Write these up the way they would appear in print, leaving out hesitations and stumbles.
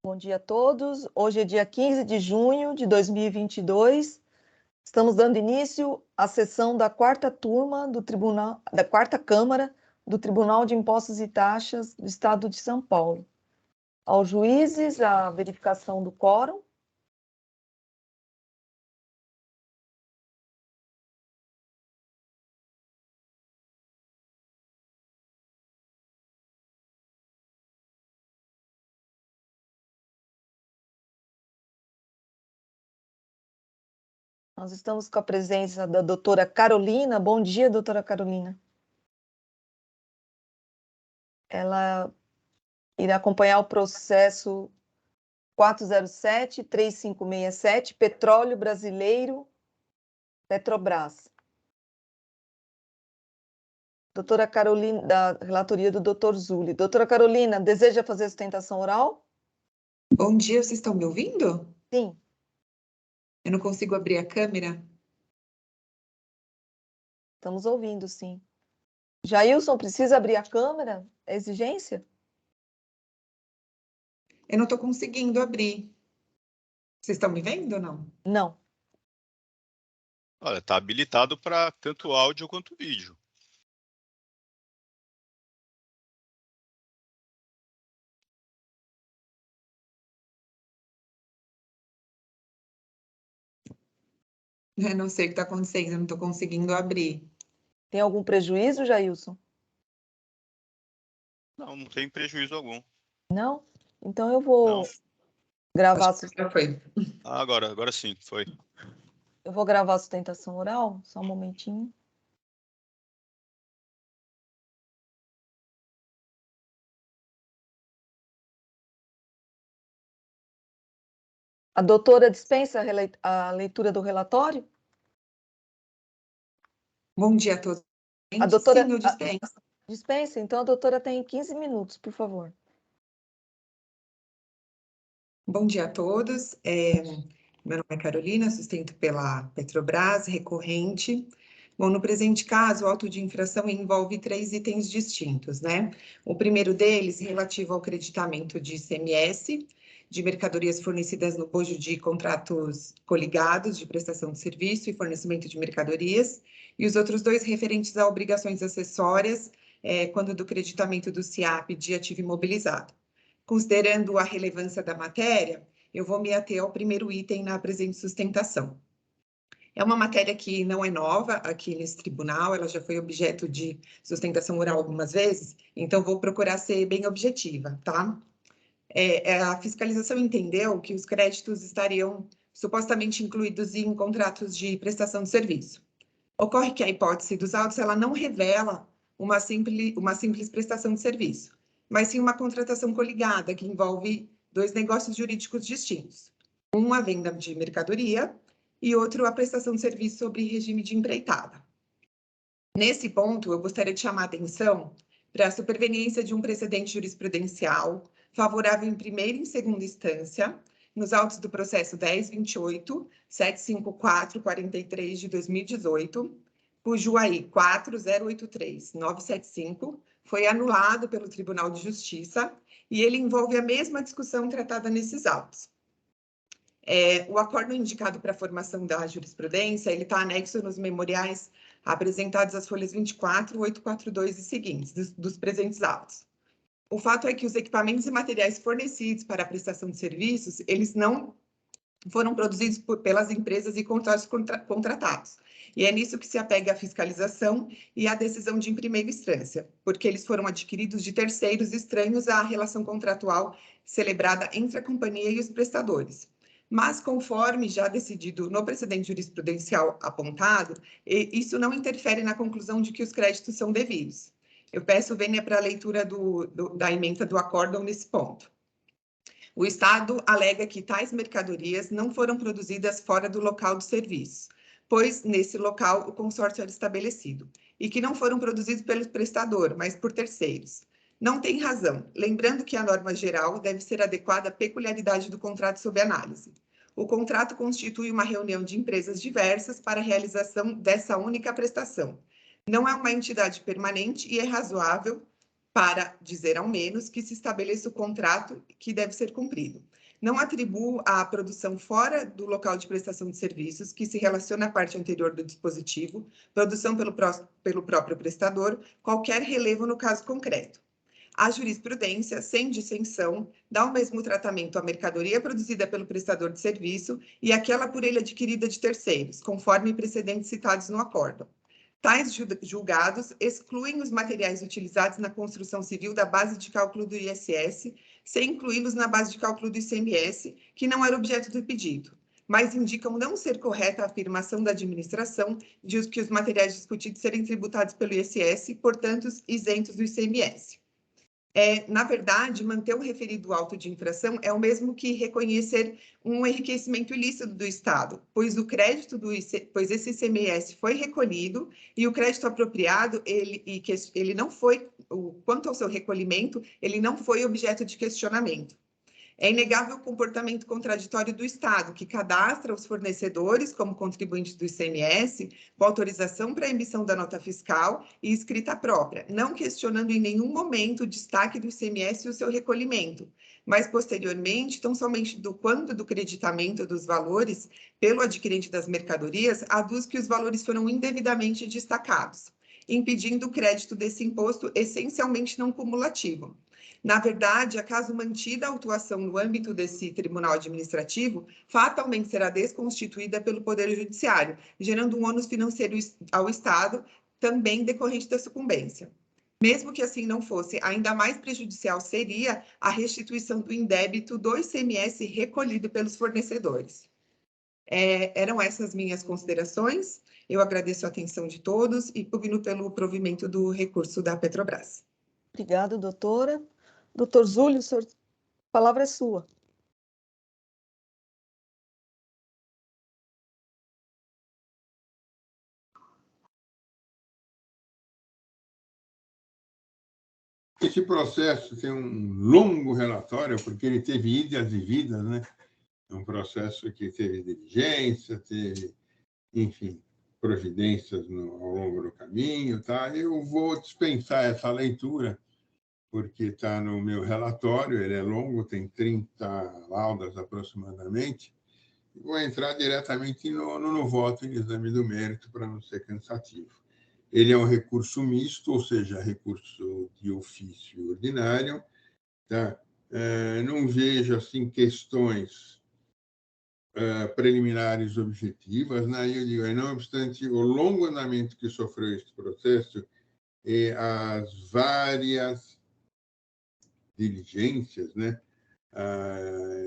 Bom dia a todos. Hoje é dia 15 de junho de 2022. Estamos dando início à sessão da quarta turma da quarta Câmara do Tribunal de Impostos e Taxas do Estado de São Paulo. Aos juízes, a verificação do quórum. Nós estamos com a presença da doutora Carolina. Bom dia, doutora Carolina. Ela irá acompanhar o processo 407-3567, Petróleo Brasileiro, Petrobras. Doutora Carolina, da relatoria do doutor Zuli. Doutora Carolina, deseja fazer a sustentação oral? Bom dia, vocês estão me ouvindo? Sim. Eu não consigo abrir a câmera. Estamos ouvindo, sim. Jailson, precisa abrir a câmera? É exigência? Eu não estou conseguindo abrir. Vocês estão me vendo ou não? Não. Olha, está habilitado para tanto áudio quanto vídeo. Eu não sei o que está acontecendo, eu não estou conseguindo abrir. Tem algum prejuízo, Jailson? Não tem prejuízo algum. Não? Então eu vou Não. gravar. Já foi. Agora sim, foi. Eu vou gravar a sustentação oral, só um momentinho. A doutora dispensa a leitura do relatório? Bom dia a todos. A doutora Sim, eu dispenso. dispensa, então a doutora tem 15 minutos, por favor. Bom dia a todos. Meu nome é Carolina, sustento pela Petrobras, recorrente. Bom, no presente caso, o auto de infração envolve 3 itens distintos, né? O primeiro deles, relativo ao creditamento de ICMS, de mercadorias fornecidas no bojo de contratos coligados de prestação de serviço e fornecimento de mercadorias, e os outros 2 referentes a obrigações acessórias, quando do creditamento do SIAP de ativo imobilizado. Considerando a relevância da matéria, eu vou me ater ao primeiro item na presente sustentação. É uma matéria que não é nova aqui nesse tribunal, ela já foi objeto de sustentação oral algumas vezes, então vou procurar ser bem objetiva, tá? A fiscalização entendeu que os créditos estariam supostamente incluídos em contratos de prestação de serviço. Ocorre que a hipótese dos autos ela não revela uma simples prestação de serviço, mas sim uma contratação coligada, que envolve 2 negócios jurídicos distintos. Um, a venda de mercadoria, e outro, a prestação de serviço sobre regime de empreitada. Nesse ponto, eu gostaria de chamar a atenção para a superveniência de um precedente jurisprudencial favorável em primeira e em segunda instância, nos autos do processo 10.28.754.43 de 2018, cujo AI 4083.975 foi anulado pelo Tribunal de Justiça e ele envolve a mesma discussão tratada nesses autos. O acordo indicado para a formação da jurisprudência, ele está anexo nos memoriais apresentados às folhas 24, 842 e seguintes dos presentes autos. O fato é que os equipamentos e materiais fornecidos para a prestação de serviços, eles não foram produzidos pelas empresas e consórcios contratados. E é nisso que se apega a fiscalização e a decisão de primeira instância, porque eles foram adquiridos de terceiros estranhos à relação contratual celebrada entre a companhia e os prestadores. Mas, conforme já decidido no precedente jurisprudencial apontado, isso não interfere na conclusão de que os créditos são devidos. Eu peço vênia para a leitura da ementa do acórdão nesse ponto. O Estado alega que tais mercadorias não foram produzidas fora do local do serviço, pois nesse local o consórcio era estabelecido, e que não foram produzidos pelo prestador, mas por terceiros. Não tem razão, lembrando que a norma geral deve ser adequada à peculiaridade do contrato sob análise. O contrato constitui uma reunião de empresas diversas para a realização dessa única prestação. Não é uma entidade permanente e é razoável para dizer ao menos que se estabeleça o contrato que deve ser cumprido. Não atribuo à produção fora do local de prestação de serviços, que se relaciona à parte anterior do dispositivo, produção pelo próprio prestador, qualquer relevo no caso concreto. A jurisprudência, sem dissensão, dá o mesmo tratamento à mercadoria produzida pelo prestador de serviço e àquela por ele adquirida de terceiros, conforme precedentes citados no acórdão. Tais julgados excluem os materiais utilizados na construção civil da base de cálculo do ISS, sem incluí-los na base de cálculo do ICMS, que não era objeto do pedido, mas indicam não ser correta a afirmação da administração de que os materiais discutidos serem tributados pelo ISS, portanto, isentos do ICMS. Na verdade, manter o referido auto de infração é o mesmo que reconhecer um enriquecimento ilícito do Estado, pois pois esse ICMS foi recolhido e o crédito apropriado, ele não foi, quanto ao seu recolhimento, ele não foi objeto de questionamento. É inegável o comportamento contraditório do Estado, que cadastra os fornecedores como contribuintes do ICMS, com autorização para a emissão da nota fiscal e escrita própria, não questionando em nenhum momento o destaque do ICMS e o seu recolhimento, mas posteriormente, tão somente quando do creditamento dos valores pelo adquirente das mercadorias, aduz que os valores foram indevidamente destacados, impedindo o crédito desse imposto essencialmente não cumulativo. Na verdade, acaso mantida a autuação no âmbito desse tribunal administrativo, fatalmente será desconstituída pelo Poder Judiciário, gerando um ônus financeiro ao Estado, também decorrente da sucumbência. Mesmo que assim não fosse, ainda mais prejudicial seria a restituição do indébito do ICMS recolhido pelos fornecedores. Eram essas minhas considerações. Eu agradeço a atenção de todos e pugno pelo provimento do recurso da Petrobras. Obrigada, doutora. Doutor Zúlio, a palavra é sua. Esse processo tem um longo relatório, porque ele teve idas e vidas, né? É um processo que teve diligência, teve, enfim, providências ao longo do caminho, tá? Eu vou dispensar essa leitura, porque está no meu relatório, ele é longo, tem 30 laudas aproximadamente. Vou entrar diretamente no voto em exame do mérito, para não ser cansativo. Ele é um recurso misto, ou seja, recurso de ofício ordinário. Tá? Não vejo assim, questões preliminares objetivas. Né? Eu digo, não obstante o longo andamento que sofreu este processo e as várias diligências, né?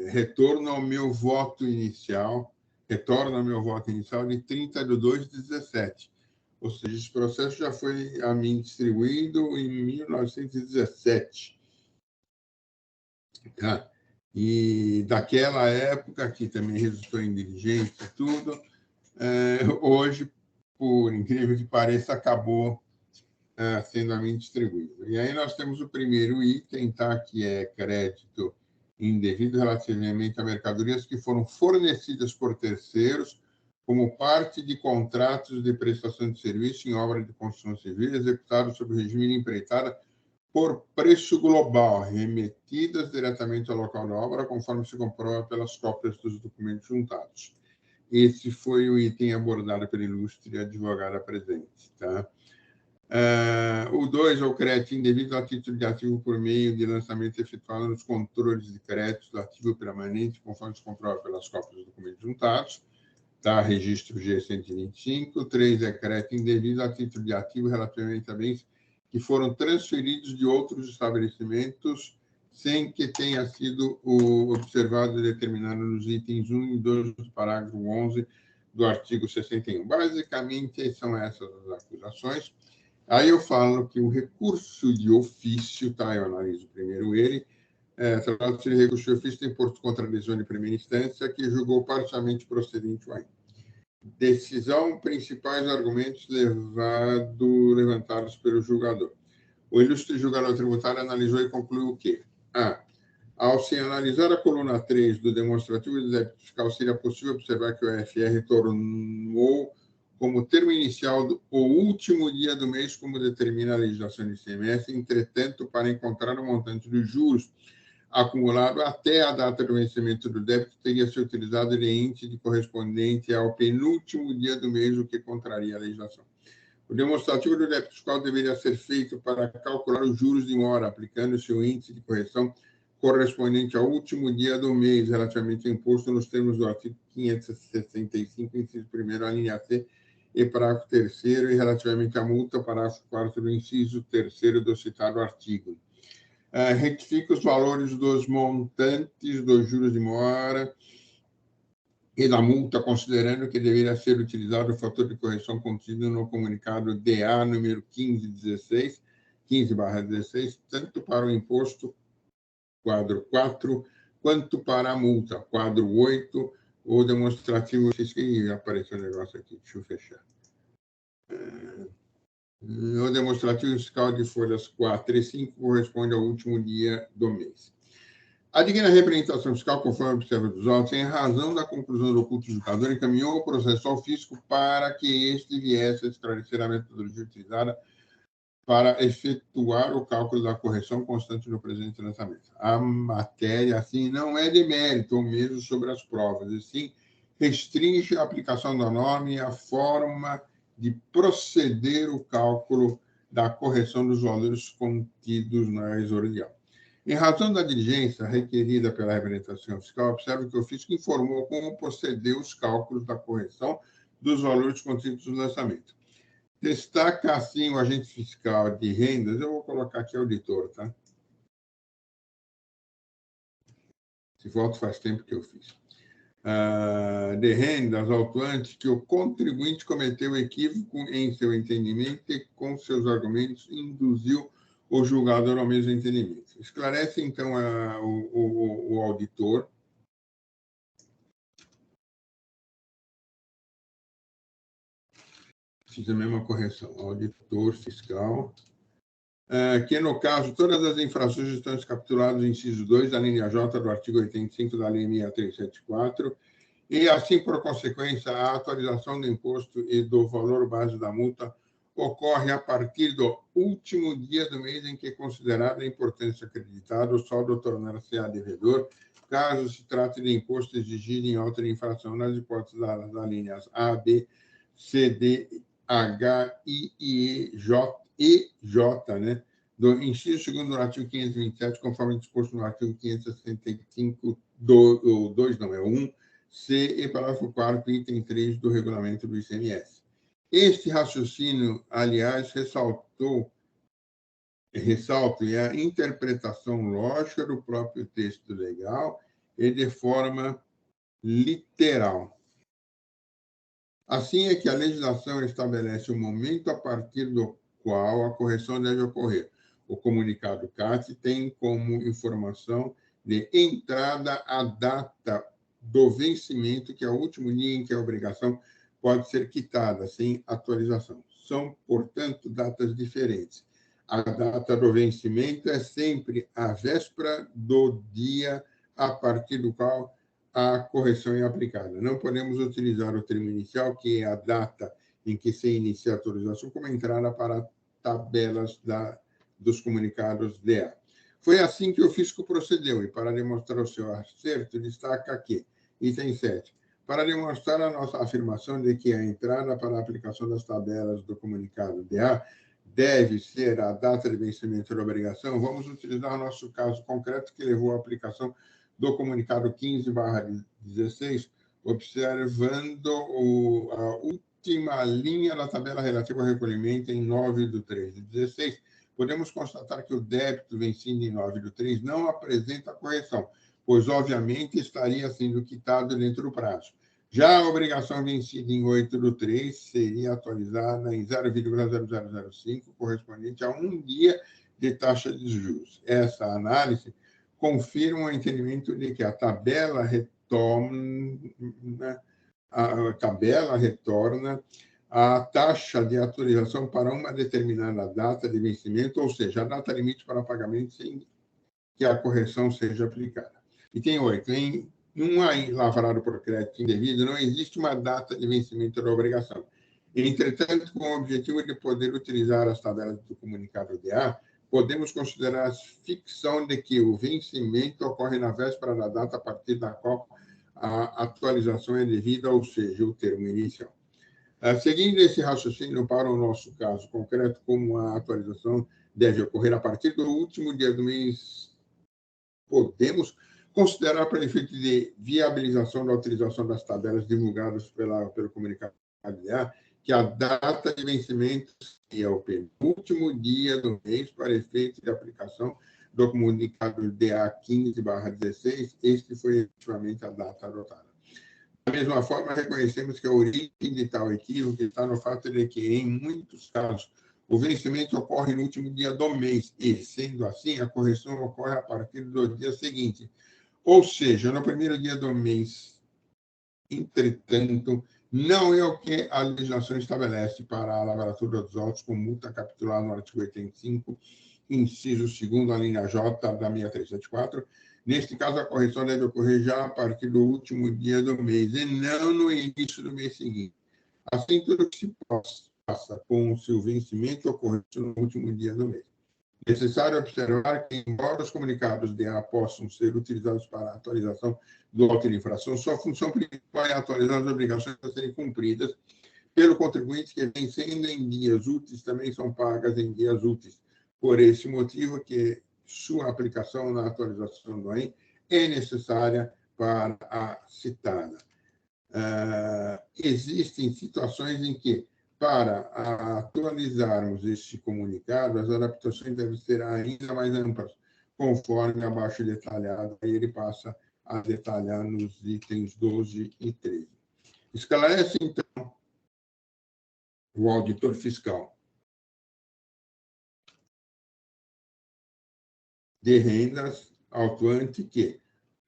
Retorna ao meu voto inicial de 30/2/17. Ou seja, esse processo já foi a mim distribuído em 1917. Tá? E daquela época, que também resultou em diligência e tudo, hoje, por incrível que pareça, acabou sendo a mim distribuído. E aí nós temos o primeiro item, tá? Que é crédito indevido relativamente a mercadorias que foram fornecidas por terceiros como parte de contratos de prestação de serviço em obra de construção civil executados sob o regime de empreitada por preço global, remetidas diretamente ao local da obra, conforme se comprova pelas cópias dos documentos juntados. Esse foi o item abordado pela ilustre advogada presente. Tá? O 2 é o crédito indevido a título de ativo por meio de lançamento efetuado nos controles de crédito do ativo permanente, conforme se comprova pelas cópias dos documentos juntados, tá? Registro G125. 3 é crédito indevido a título de ativo relativamente a bens que foram transferidos de outros estabelecimentos sem que tenha sido observado e determinado nos itens 1 e 2 do parágrafo 11 do artigo 61. Basicamente, são essas as acusações. Aí eu falo que o recurso de ofício, tá? Eu analiso primeiro ele, trata-se de recurso de ofício tem por contra a decisão de primeira instância, que julgou parcialmente procedente o AIM. Decisão, principais argumentos levantados pelo julgador. O ilustre julgador tributário analisou e concluiu o quê? Ao se analisar a coluna 3 do demonstrativo de débito fiscal, seria possível observar que o EFR tornou como termo inicial o último dia do mês, como determina a legislação do ICMS. Entretanto, para encontrar o montante dos juros acumulado até a data do vencimento do débito, teria se utilizado o índice correspondente ao penúltimo dia do mês, o que contraria a legislação. O demonstrativo do débito fiscal deveria ser feito para calcular os juros de mora, aplicando-se o índice de correção correspondente ao último dia do mês, relativamente ao imposto nos termos do artigo 565, inciso 1º, a linha C, e parágrafo 3º, e relativamente à multa, parágrafo 4º do inciso 3º do citado artigo. Retifica os valores dos montantes dos juros de mora e da multa, considerando que deveria ser utilizado o fator de correção contido no comunicado DA número 15/16, tanto para o imposto, quadro 4, quanto para a multa, quadro 8, o demonstrativo fiscal. Apareceu um negócio aqui, deixa eu fechar. O demonstrativo fiscal de folhas 4 e 5 corresponde ao último dia do mês. A digna representação fiscal, conforme observa dos autos, em razão da conclusão do culto julgador, encaminhou o processo ao fisco para que este viesse a esclarecer a metodologia utilizada para efetuar o cálculo da correção constante no presente lançamento. A matéria, assim, não é de mérito ou mesmo sobre as provas, e sim restringe a aplicação da norma e a forma de proceder o cálculo da correção dos valores contidos na exordial. Em razão da diligência requerida pela representação fiscal, observo que o fisco informou como procedeu os cálculos da correção dos valores contidos no lançamento. Destaca, assim, o agente fiscal de rendas, eu vou colocar aqui auditor, tá? Esse voto faz tempo que eu fiz. De rendas, autuante que o contribuinte cometeu equívoco em seu entendimento e, com seus argumentos, induziu o julgador ao mesmo entendimento. Esclarece, então, o auditor fiz a mesma correção, auditor fiscal, que, no caso, todas as infrações estão capituladas no inciso 2 da linha J do artigo 85 da Lei 6374, e, assim, por consequência, a atualização do imposto e do valor base da multa ocorre a partir do último dia do mês em que é considerada a importância acreditada, o saldo tornar-se-á devedor, caso se trate de imposto exigido em outra infração, nas hipóteses das linhas A, B, C, D, H, I, E, J, né? Do inciso segundo do artigo 527, conforme disposto no artigo 565, 1, C, e parágrafo 4º, item 3 do regulamento do ICMS. Este raciocínio, aliás, ressalta a interpretação lógica do próprio texto legal e de forma literal. Assim é que a legislação estabelece o momento a partir do qual a correção deve ocorrer. O comunicado CAT tem como informação de entrada a data do vencimento, que é o último dia em que a obrigação pode ser quitada, sem atualização. São, portanto, datas diferentes. A data do vencimento é sempre a véspera do dia a partir do qual a correção é aplicada. Não podemos utilizar o termo inicial, que é a data em que se inicia a atualização, como entrada para tabelas dos comunicados DA. Foi assim que o fisco procedeu, e para demonstrar o seu acerto, destaca aqui, item 7, para demonstrar a nossa afirmação de que a entrada para a aplicação das tabelas do comunicado DA deve ser a data de vencimento da obrigação, vamos utilizar o nosso caso concreto que levou à aplicação do comunicado 15/16, observando a última linha da tabela relativa ao recolhimento em 9/3/16. Podemos constatar que o débito vencido em 9/3 não apresenta correção, pois, obviamente, estaria sendo quitado dentro do prazo. Já a obrigação vencida em 8/3 seria atualizada em 0,0005, correspondente a um dia de taxa de juros. Essa análise confirma o entendimento de que a tabela retorna a taxa de atualização para uma determinada data de vencimento, ou seja, a data limite para pagamento sem que a correção seja aplicada. Item 8. Em um lavrado por crédito indevido, não existe uma data de vencimento da obrigação. Entretanto, com o objetivo de poder utilizar as tabelas do comunicado DA, podemos considerar a ficção de que o vencimento ocorre na véspera da data a partir da qual a atualização é devida, ou seja, o termo inicial. Seguindo esse raciocínio para o nosso caso concreto, como a atualização deve ocorrer a partir do último dia do mês, podemos considerar, para efeito de viabilização da utilização das tabelas divulgadas pelo comunicado DA, que a data de vencimento seria o penúltimo dia do mês para efeito de aplicação do comunicado DA 15/16. Este foi efetivamente a data adotada. Da mesma forma, reconhecemos que a origem de tal equívoco está no fato de que, em muitos casos, o vencimento ocorre no último dia do mês e, sendo assim, a correção ocorre a partir do dia seguinte, ou seja, no primeiro dia do mês. Entretanto, não é o que a legislação estabelece para a lavratura dos autos com multa capitular no artigo 85, inciso 2º, a linha J da 6374. Neste caso, a correção deve ocorrer já a partir do último dia do mês e não no início do mês seguinte. Assim, tudo que se passa com o seu vencimento ocorre no último dia do mês. Necessário observar que, embora os comunicados DA possam ser utilizados para a atualização do auto de infração, sua função principal é atualizar as obrigações a serem cumpridas pelo contribuinte que, vencendo em dias úteis, também são pagas em dias úteis. Por esse motivo que sua aplicação na atualização do AIM é necessária para a citada. Existem situações em que, para atualizarmos este comunicado, as adaptações devem ser ainda mais amplas, conforme abaixo detalhado, aí ele passa a detalhar nos itens 12 e 13. Esclarece, então, o auditor fiscal de rendas autuante que,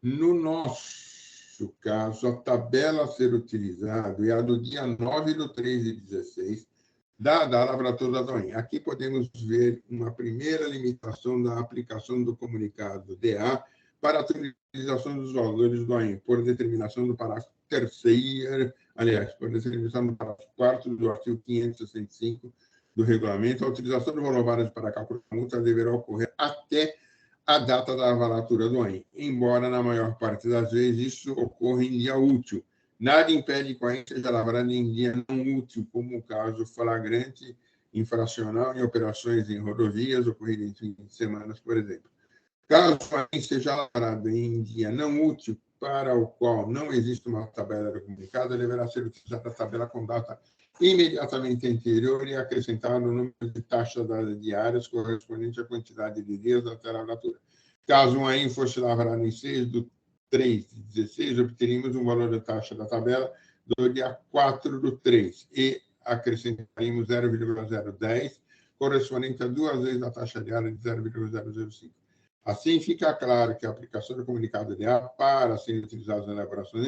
no nosso caso, a tabela a ser utilizada é a do dia 9/3/16, da lavratura do AIM. Aqui podemos ver uma primeira limitação da aplicação do comunicado DA para a utilização dos valores do AIM, por determinação do parágrafo 3º, aliás, por determinação do parágrafo 4º do artigo 565 do regulamento, a utilização do valor base para cálculo da multa deverá ocorrer até a data da lavratura do AIM, embora, na maior parte das vezes, isso ocorra em dia útil. Nada impede que o AIM seja lavrado em dia não útil, como o caso flagrante infracional em operações em rodovias ocorridas em fim de semana, por exemplo. Caso o AIM seja lavrado em dia não útil, para o qual não existe uma tabela comunicada, deverá ser utilizada a tabela com data imediatamente anterior e acrescentado o número de taxas diárias correspondente à quantidade de dias até a lavratura. Caso o AIM fosse lavrado em 6/3/16, obteríamos um valor da taxa da tabela do dia 4/3 e acrescentaríamos 0,010, correspondente a 2 vezes a taxa diária de 0,005. Assim, fica claro que a aplicação do comunicado DA para serem utilizados na elaboração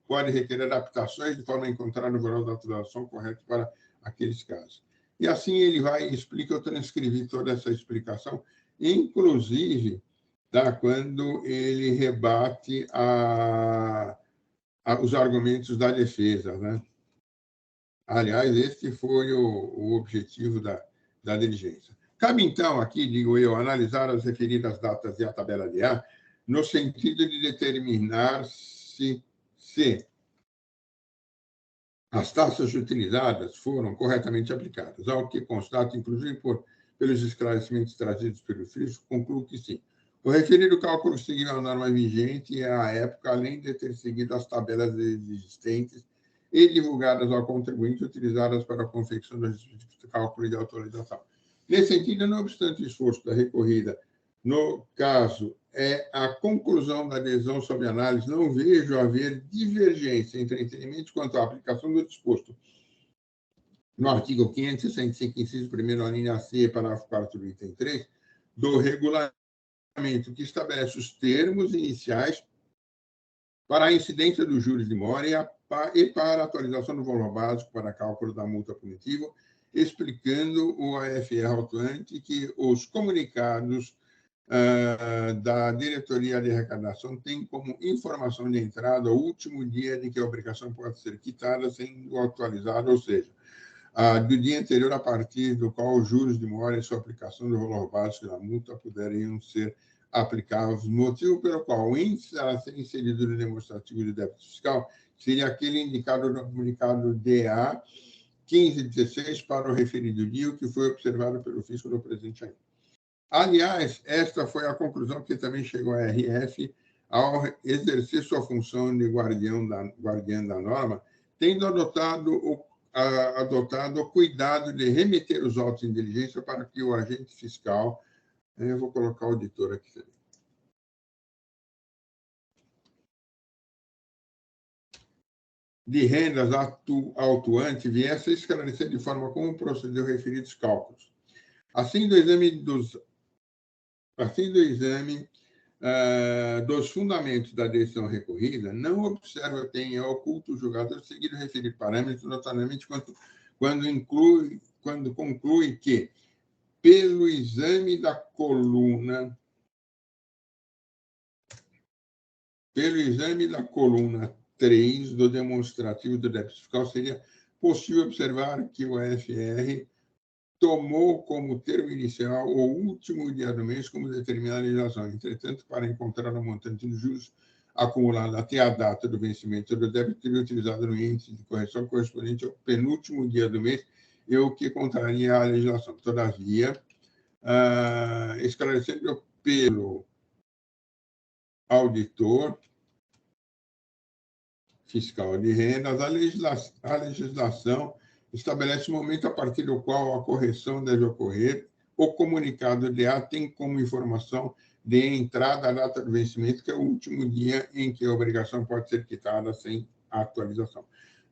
pode requerer adaptações de forma a encontrar o valor da atualização correto para aqueles casos. E assim ele vai e explica, eu transcrevi toda essa explicação, inclusive quando ele rebate os argumentos da defesa, né? Aliás, este foi o objetivo da diligência. Cabe, então, aqui, digo eu, analisar as referidas datas e a tabela DA no sentido de determinar se as taxas utilizadas foram corretamente aplicadas, ao que constato, inclusive pelos esclarecimentos trazidos pelo FISC, concluo que sim. O referido cálculo seguiu a norma vigente e, à época, além de ter seguido as tabelas existentes e divulgadas ao contribuinte, utilizadas para a confecção do cálculo de atualização. Nesse sentido, não obstante o esforço da recorrida, no caso, a conclusão da adesão sob análise, não vejo haver divergência entre entendimentos quanto à aplicação do disposto no artigo 565, inciso 1º, a linha C, parágrafo 4º do item 3, do regulamento, que estabelece os termos iniciais para a incidência dos juros de mora e para a atualização do valor básico para cálculo da multa punitiva, explicando o AFR autuante que os comunicados da Diretoria de Arrecadação têm como informação de entrada o último dia de que a obrigação pode ser quitada sendo atualizada, ou seja, do dia anterior, a partir do qual os juros de mora e sua aplicação do valor básico da multa poderiam ser aplicáveis, motivo pelo qual o índice a ser inserido no demonstrativo de débito fiscal seria aquele indicado no comunicado DA 1516 para o referido dia, o que foi observado pelo fisco no presente ano. Aliás, esta foi a conclusão que também chegou à RF ao exercer sua função de guardiã da norma, tendo adotado o cuidado de remeter os autos em diligência para que o agente fiscal, eu vou colocar o auditor aqui também, de rendas autuante viesse a esclarecer de forma como procedeu referidos cálculos. Assim, do exame dos fundamentos da decisão recorrida, não observa tenha oculto o julgador seguir o referido parâmetro, notadamente quando conclui que, pelo exame da coluna 3 do demonstrativo do débito fiscal, seria possível observar que o FR tomou como termo inicial o último dia do mês como determinada legislação. Entretanto, para encontrar o montante dos juros acumulado até a data do vencimento do débito, teria utilizado no índice de correção correspondente ao penúltimo dia do mês, e o que contraria a legislação. Todavia, esclarecendo pelo auditor fiscal de rendas, a legislação estabelece o momento a partir do qual a correção deve ocorrer. O comunicado de A tem como informação de entrada a data do vencimento, que é o último dia em que a obrigação pode ser quitada sem atualização.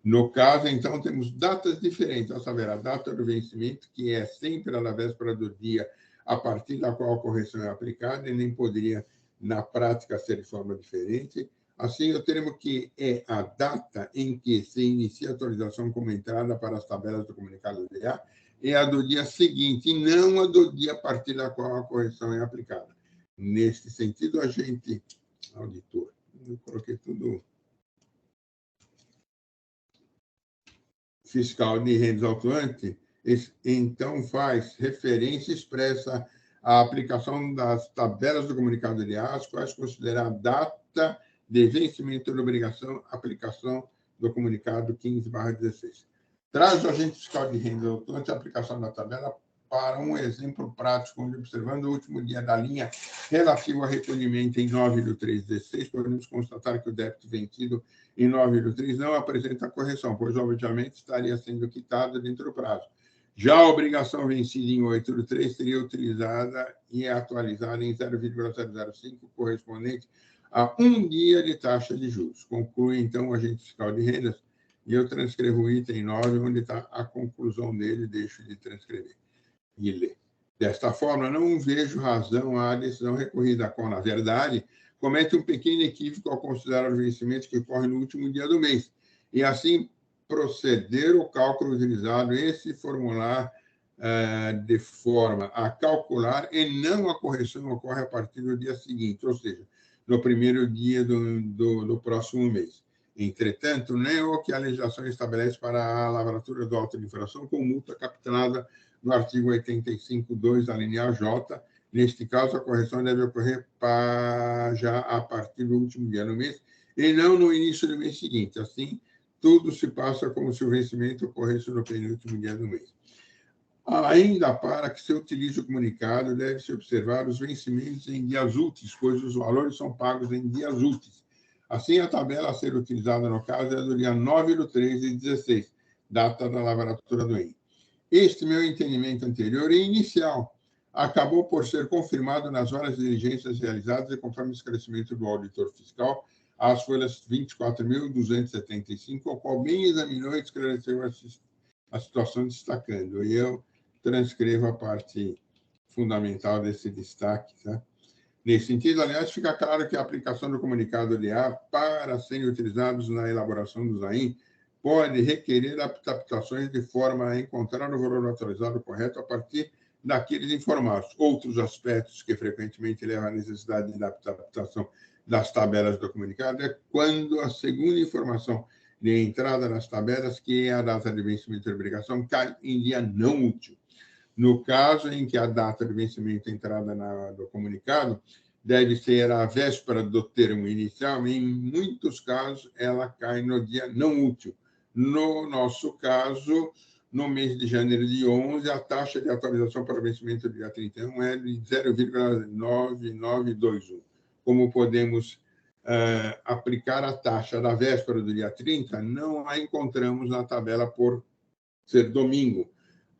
No caso, então, temos datas diferentes, a saber, a data do vencimento, que é sempre na véspera do dia a partir da qual a correção é aplicada, e nem poderia, na prática, ser de forma diferente. Assim, o termo que é a data em que se inicia a atualização como entrada para as tabelas do comunicado DA é a do dia seguinte, e não a do dia a partir da qual a correção é aplicada. Neste sentido, a gente... Auditor, eu coloquei tudo... Fiscal de rendas autuante, então faz referência expressa à aplicação das tabelas do comunicado DA, as quais consideram a data de vencimento da obrigação, aplicação do comunicado 15/16. Traz o agente fiscal de renda autuante a aplicação da tabela para um exemplo prático, onde, observando o último dia da linha relativo ao recolhimento em 9/3/16, podemos constatar que o débito vencido em 9/3 não apresenta correção, pois, obviamente, estaria sendo quitado dentro do prazo. Já a obrigação vencida em 8/3 seria utilizada e atualizada em 0,005, correspondente a um dia de taxa de juros. Conclui, então, o agente fiscal de rendas, e eu transcrevo o item 9, onde está a conclusão dele, deixo de transcrever e ler. Desta forma, não vejo razão à decisão recorrida, a qual, na verdade, comete um pequeno equívoco ao considerar o vencimento que ocorre no último dia do mês, e assim proceder o cálculo utilizado esse formular de forma a calcular, e não a correção ocorre a partir do dia seguinte, ou seja, no primeiro dia do próximo mês. Entretanto, nem o que a legislação estabelece para a lavratura do auto de infração com multa capturada no artigo 85.2, a linha J. Neste caso, a correção deve ocorrer já a partir do último dia do mês e não no início do mês seguinte. Assim, tudo se passa como se o vencimento ocorresse no penúltimo dia do mês. Ainda para que se utilize o comunicado, deve-se observar os vencimentos em dias úteis, pois os valores são pagos em dias úteis. Assim, a tabela a ser utilizada no caso é do dia 9/3/16, data da lavratura do EN. Este meu entendimento anterior e inicial acabou por ser confirmado nas várias diligências realizadas e conforme o esclarecimento do auditor fiscal, as folhas 24.275, ao qual bem examinou e esclareceu a situação destacando. E eu transcrevo a parte fundamental desse destaque. Tá? Nesse sentido, aliás, fica claro que a aplicação do comunicado DA para serem utilizados na elaboração do ZAIN pode requerer adaptações de forma a encontrar o valor atualizado correto a partir daqueles informados. Outros aspectos que frequentemente levam à necessidade de adaptação das tabelas do comunicado é quando a segunda informação de entrada nas tabelas, que é a data de vencimento da obrigação, cai em dia não útil. No caso em que a data de vencimento entrada no comunicado deve ser a véspera do termo inicial, em muitos casos ela cai no dia não útil. No nosso caso, no mês de janeiro de 11, a taxa de atualização para o vencimento do dia 31 é de 0,9921. Como podemos aplicar a taxa da véspera do dia 30, não a encontramos na tabela por ser domingo.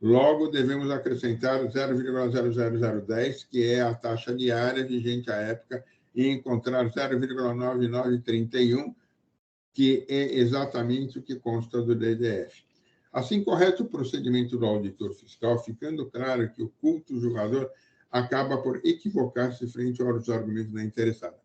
Logo, devemos acrescentar 0,00010, que é a taxa diária vigente à época, e encontrar 0,9931, que é exatamente o que consta do DDF. Assim, correto o procedimento do auditor fiscal, ficando claro que o culto julgador acaba por equivocar-se frente aos argumentos da interessada.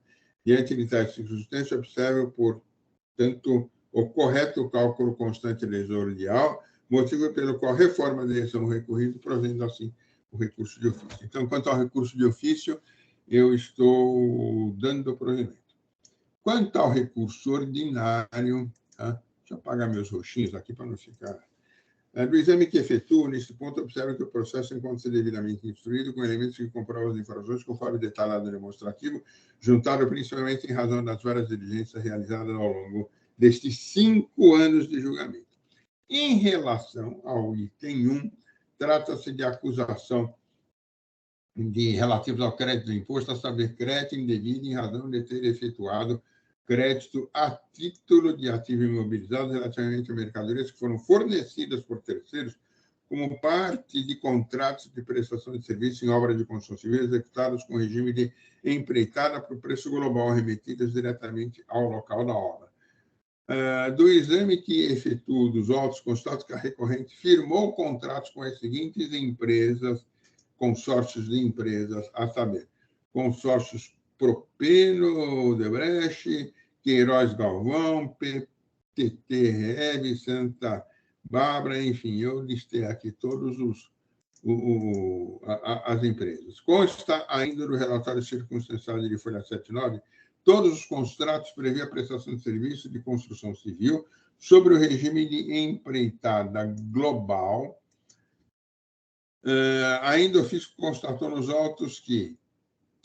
Diante de tais circunstâncias, observe, portanto, o correto cálculo constante lesorial, motivo pelo qual reforma da eleição recorrido, provendo assim o recurso de ofício. Então, quanto ao recurso de ofício, eu estou dando provimento. Quanto ao recurso ordinário, tá? Deixa eu apagar meus roxinhos aqui para não ficar... Do exame que efetuo, neste ponto, observa que o processo encontra-se devidamente instruído com elementos que comprovam as infrações, conforme detalhado no demonstrativo, juntado principalmente em razão das várias diligências realizadas ao longo destes 5 anos de julgamento. Em relação ao item 1, trata-se de acusação relativos ao crédito do imposto, a saber, crédito indevido em razão de ter efetuado crédito a título de ativo imobilizado relativamente a mercadorias que foram fornecidas por terceiros como parte de contratos de prestação de serviço em obra de construção civil executados com regime de empreitada para o preço global, remetidas diretamente ao local da obra. Do exame que efetuo dos autos, constato que a recorrente firmou contratos com as seguintes empresas, consórcios de empresas, a saber, consórcios Propeno, Odebrecht, Queiroz Galvão, PTT Rev, Santa Bárbara, enfim, eu listei aqui todos as empresas. Consta ainda no relatório circunstancial de folha 79, todos os contratos prevê a prestação de serviço de construção civil sobre o regime de empreitada global. Ainda o fisco constatou nos autos que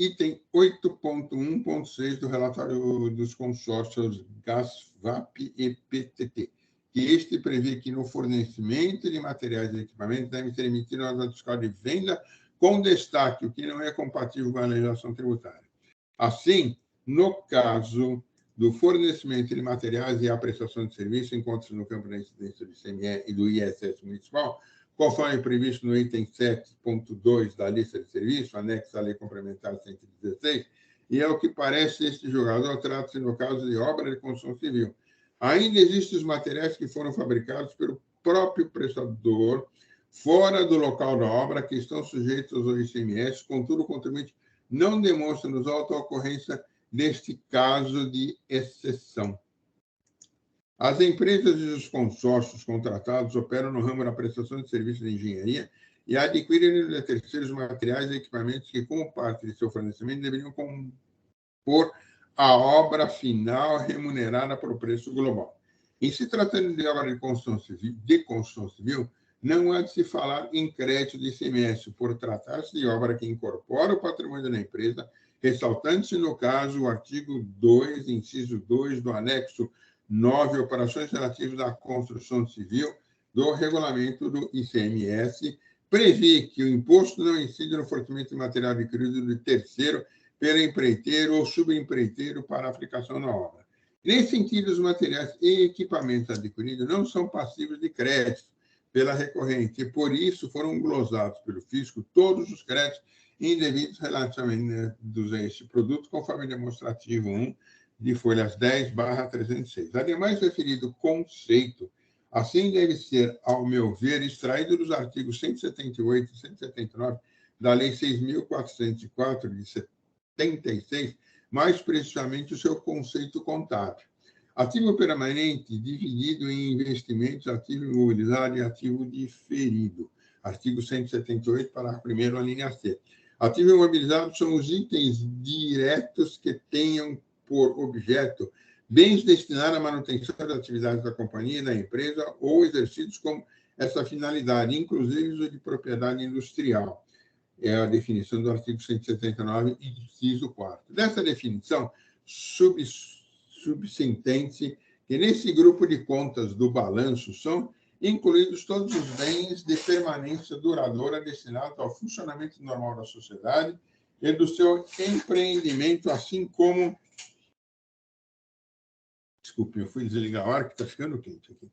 item 8.1.6 do relatório dos consórcios GASVAP e PTT, que este prevê que no fornecimento de materiais e equipamentos deve ser emitido uma nota fiscal de venda com destaque, o que não é compatível com a legislação tributária. Assim, no caso do fornecimento de materiais e a prestação de serviço, encontra-se no campo da incidência do ICMS e do ISS municipal, conforme previsto no item 7.2 da lista de serviço, anexo à Lei Complementar 116, e é o que parece este julgador, trata-se no caso de obra de construção civil. Ainda existem os materiais que foram fabricados pelo próprio prestador, fora do local da obra, que estão sujeitos ao ICMS, contudo, o contribuinte não demonstra nos autos a ocorrência deste caso de exceção. As empresas e os consórcios contratados operam no ramo da prestação de serviços de engenharia e adquirem de terceiros materiais e equipamentos que, como parte de seu fornecimento, deveriam compor a obra final remunerada por preço global. Em se tratando de obra de construção civil, não há de se falar em crédito de ICMS, por tratar-se de obra que incorpora o patrimônio da empresa, ressaltando-se, no caso, o artigo 2, inciso 2 do anexo 9, operações relativas à construção civil do regulamento do ICMS, prevê que o imposto não incide no fornecimento de material adquirido de terceiro pelo empreiteiro ou subempreiteiro para aplicação na obra. Nesse sentido, os materiais e equipamentos adquiridos não são passíveis de crédito pela recorrente, e por isso foram glosados pelo fisco todos os créditos indevidos relativamente a este produto, conforme demonstrativo 1 de folhas 10/306. Ademais, referido conceito, assim deve ser, ao meu ver, extraído dos artigos 178 e 179 da Lei 6.404, de 76, mais precisamente o seu conceito contábil. Ativo permanente dividido em investimentos, ativo imobilizado e ativo diferido. Artigo 178, parágrafo 1º, a linha C. Ativo imobilizado são os itens diretos que tenham por objeto bens destinados à manutenção das atividades da companhia e da empresa ou exercidos com essa finalidade, inclusive os de propriedade industrial. É a definição do artigo 179, inciso 4º. Dessa definição, subsentende-se que nesse grupo de contas do balanço são incluídos todos os bens de permanência duradoura destinados ao funcionamento normal da sociedade e do seu empreendimento, assim como... Desculpe, eu fui desligar a hora que está ficando quente aqui.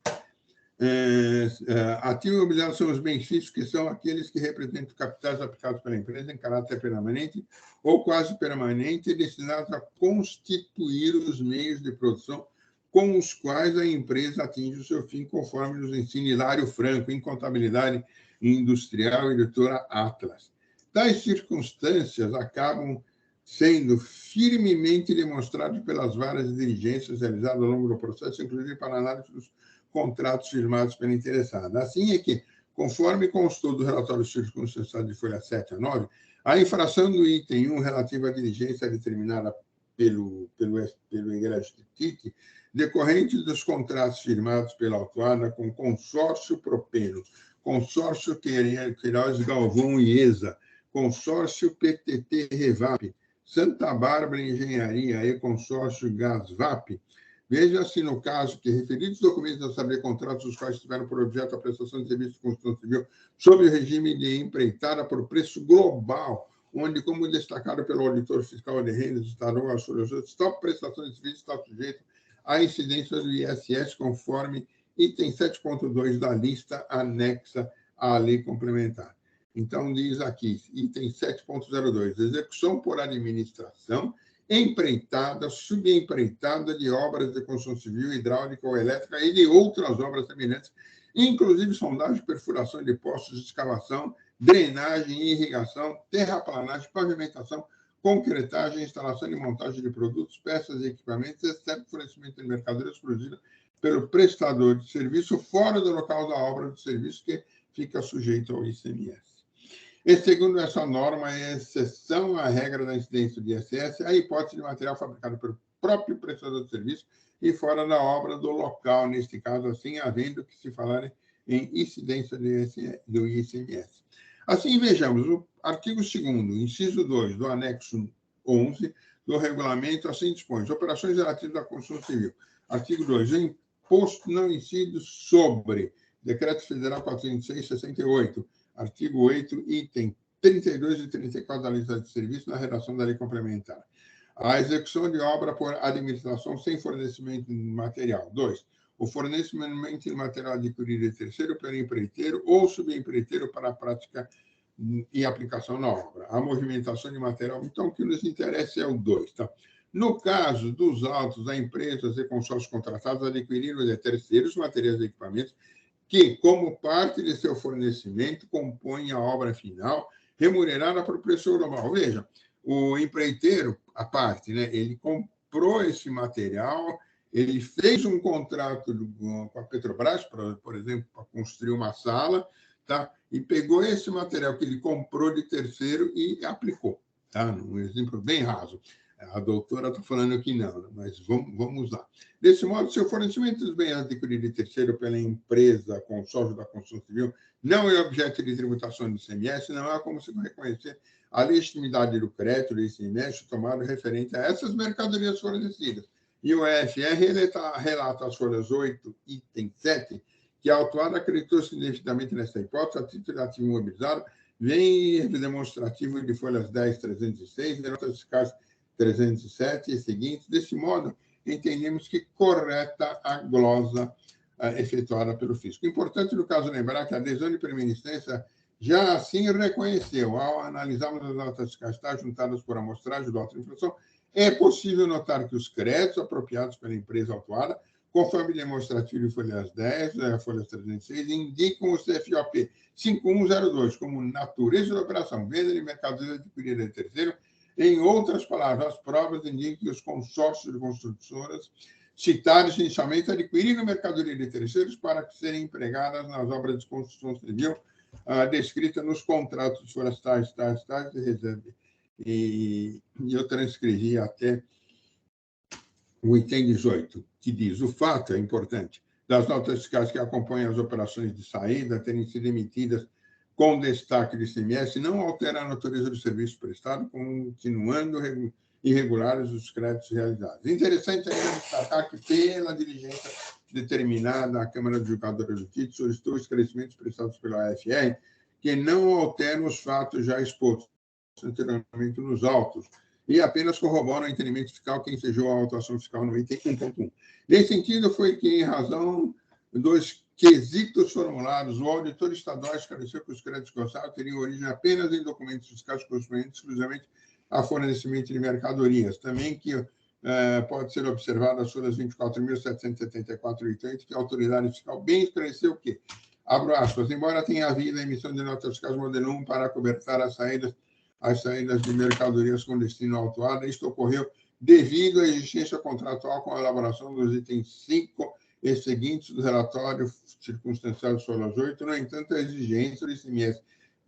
Ativo imobiliário são os bens físicos, que são aqueles que representam capitais aplicados pela empresa em caráter permanente ou quase permanente, destinados a constituir os meios de produção com os quais a empresa atinge o seu fim, conforme nos ensina Hilário Franco, em Contabilidade Industrial, editora Atlas. Tais circunstâncias acabam sendo firmemente demonstradas pelas várias diligências realizadas ao longo do processo, inclusive para análise dos contratos firmados pela interessada. Assim é que, conforme constou do relatório circunstancial de folha 7 a 9, a infração do item 1 relativa à diligência determinada pelo egresso TIC, decorrente dos contratos firmados pela autuada com consórcio Propeno, consórcio Queiroz Galvão e ESA, consórcio PTT Revap, Santa Bárbara Engenharia e consórcio Gasvap, veja-se no caso que referidos documentos a saber contratos os quais tiveram por objeto a prestação de serviços de construção civil sob o regime de empreitada por preço global, onde, como destacado pelo auditor fiscal de rendas, estarão as soluções, tal prestação de serviços está sujeito à incidência do ISS, conforme item 7.2 da lista anexa à lei complementar. Então, diz aqui, item 7.02, execução por administração, empreitada, subempreitada de obras de construção civil, hidráulica ou elétrica e de outras obras semelhantes, inclusive sondagem, perfuração de poços, escavação, drenagem, irrigação, terraplanagem, pavimentação, concretagem, instalação e montagem de produtos, peças e equipamentos, exceto fornecimento de mercadorias produzidas pelo prestador de serviço fora do local da obra de serviço que fica sujeito ao ICMS. E, segundo essa norma, é exceção à regra da incidência do ISS a hipótese de material fabricado pelo próprio prestador de serviço e fora da obra do local, neste caso, assim, havendo que se falar em incidência do ICMS. Assim, vejamos, o artigo 2º, inciso 2 do anexo 11 do regulamento, assim dispõe, as operações relativas à construção civil. Artigo 2, o imposto não incide sobre Decreto Federal 406/68, artigo 8, item 32 e 34 da lista de serviço na redação da lei complementar. A execução de obra por administração sem fornecimento de material. 2. O fornecimento de material adquirido de terceiro pelo empreiteiro ou subempreiteiro para a prática e aplicação na obra. A movimentação de material. Então, o que nos interessa é o 2. Tá? No caso dos autos, a empresas e consórcios contratados adquiriram de terceiros materiais e equipamentos que, como parte de seu fornecimento, compõem a obra final, remunerada por preço global. Veja, o empreiteiro, a parte, né, ele comprou esse material, ele fez um contrato com a Petrobras, por exemplo, para construir uma sala, tá? E pegou esse material que ele comprou de terceiro e aplicou. Tá? Um exemplo bem raso. A doutora está falando que não, mas vamos lá. Desse modo, se o fornecimento dos bens adquiridos de terceiro pela empresa consórcio da construção civil não é objeto de tributação do ICMS, não há como se reconhecer a legitimidade do crédito do ICMS tomado referente a essas mercadorias fornecidas. E o EFR relata as folhas 8, item 7, que a autuada acreditou-se indevidamente nesta hipótese, a título de ativo imobilizado, vem demonstrativo de folhas 10, 306, de notas fiscais 307 e seguintes. Desse modo, entendemos que correta a glosa efetuada pelo fisco. Importante, no caso, lembrar que a adesão de primeira instância já assim reconheceu, ao analisarmos as notas fiscais juntadas por amostragem do auto-inflação, é possível notar que os créditos apropriados pela empresa autuada, conforme demonstrativo de folhas 10, folhas 306, indicam o CFOP 5102 como natureza da operação, venda de mercadoria adquirida de terceiro. Em outras palavras, as provas indicam que os consórcios de construtoras citados inicialmente adquiriram mercadoria de terceiros para serem empregadas nas obras de construção civil descritas nos contratos florestais, tais e reserva. E eu transcrevi até o item 18, que diz: o fato, é importante, das notas fiscais que acompanham as operações de saída terem sido emitidas com destaque do ICMS não altera a natureza do serviço prestado, continuando irregulares os créditos realizados. Interessante ainda destacar que, pela diligência determinada, a Câmara Adjudicadora do Título solicitou esclarecimentos prestados pela AFR que não alteram os fatos já expostos anteriormente nos autos e apenas corroboram o entendimento fiscal que ensejou a autuação fiscal no item 1.1. Nesse sentido, foi que, em razão dos quesitos formulados, o auditor estadual esclareceu que os créditos gozados teriam origem apenas em documentos fiscais correspondentes exclusivamente a fornecimento de mercadorias. Também que pode ser observado as folhas 24.774,80, que a autoridade fiscal bem esclareceu que, abro aspas, embora tenha havido a emissão de notas fiscais modelo 1 para cobertar as saídas de mercadorias com destino autuado, isto ocorreu devido à existência contratual com a elaboração dos itens 5 e seguintes do relatório circunstancial de folhas 8. No entanto, a exigência do ICMS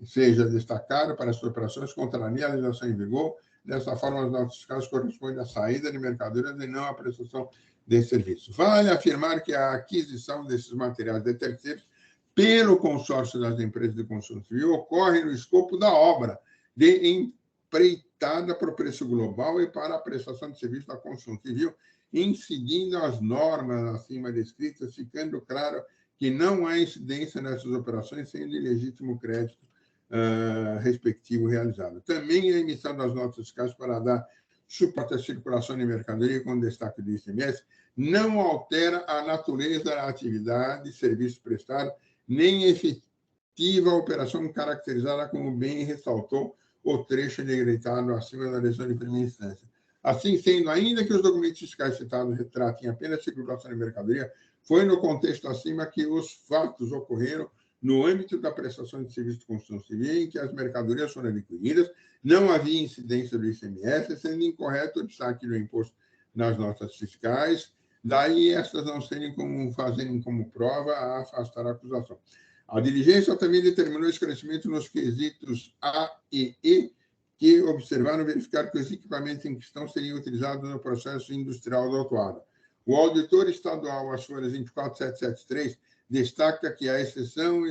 seja destacada para as operações contraria a legislação em vigor. Dessa forma, as notas fiscais correspondem à saída de mercadorias e não à prestação de serviço. Vale afirmar que a aquisição desses materiais de terceiros pelo consórcio das empresas de construção civil ocorre no escopo da obra de empreitada para o preço global e para a prestação de serviço da construção civil, incidindo as normas acima descritas, ficando claro que não há incidência nessas operações, sendo ilegítimo crédito respectivo realizado. Também a emissão das notas fiscais para dar suporte à circulação de mercadoria com destaque do ICMS não altera a natureza da atividade, serviço prestado, nem efetiva a operação caracterizada como bem ressaltou o trecho negritado acima da decisão de primeira instância. Assim sendo, ainda que os documentos fiscais citados retratem apenas a circulação de mercadoria, foi no contexto acima que os fatos ocorreram no âmbito da prestação de serviço de construção civil, em que as mercadorias foram adquiridas, não havia incidência do ICMS, sendo incorreto o destaque do imposto nas notas fiscais, daí estas não fazerem como prova a afastar a acusação. A diligência também determinou esclarecimento nos quesitos A e E, que observaram verificar que os equipamentos em questão seriam utilizados no processo industrial da autuada. O auditor estadual, as folhas 24773, destaca que a exceção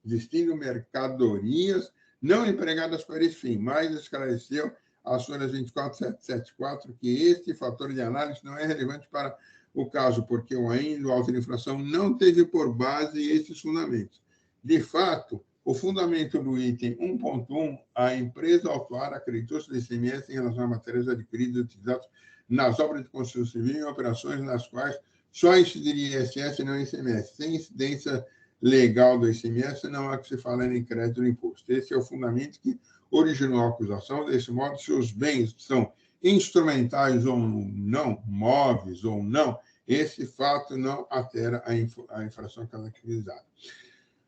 destino mercadorias não empregadas para esse fim, mas esclareceu as folhas 24774 que este fator de análise não é relevante para o caso, porque o auto de infração não teve por base esses fundamentos. De fato, o fundamento do item 1.1, a empresa autuária acreditou-se do ICMS em relação a matérias adquiridas e utilizadas nas obras de construção civil em operações nas quais só incidiria ISS e não ICMS. Sem incidência legal do ICMS, não há que se falar em crédito do imposto. Esse é o fundamento que originou a acusação. Desse modo, se os bens são instrumentais ou não, móveis ou não, esse fato não altera a infração caracterizada.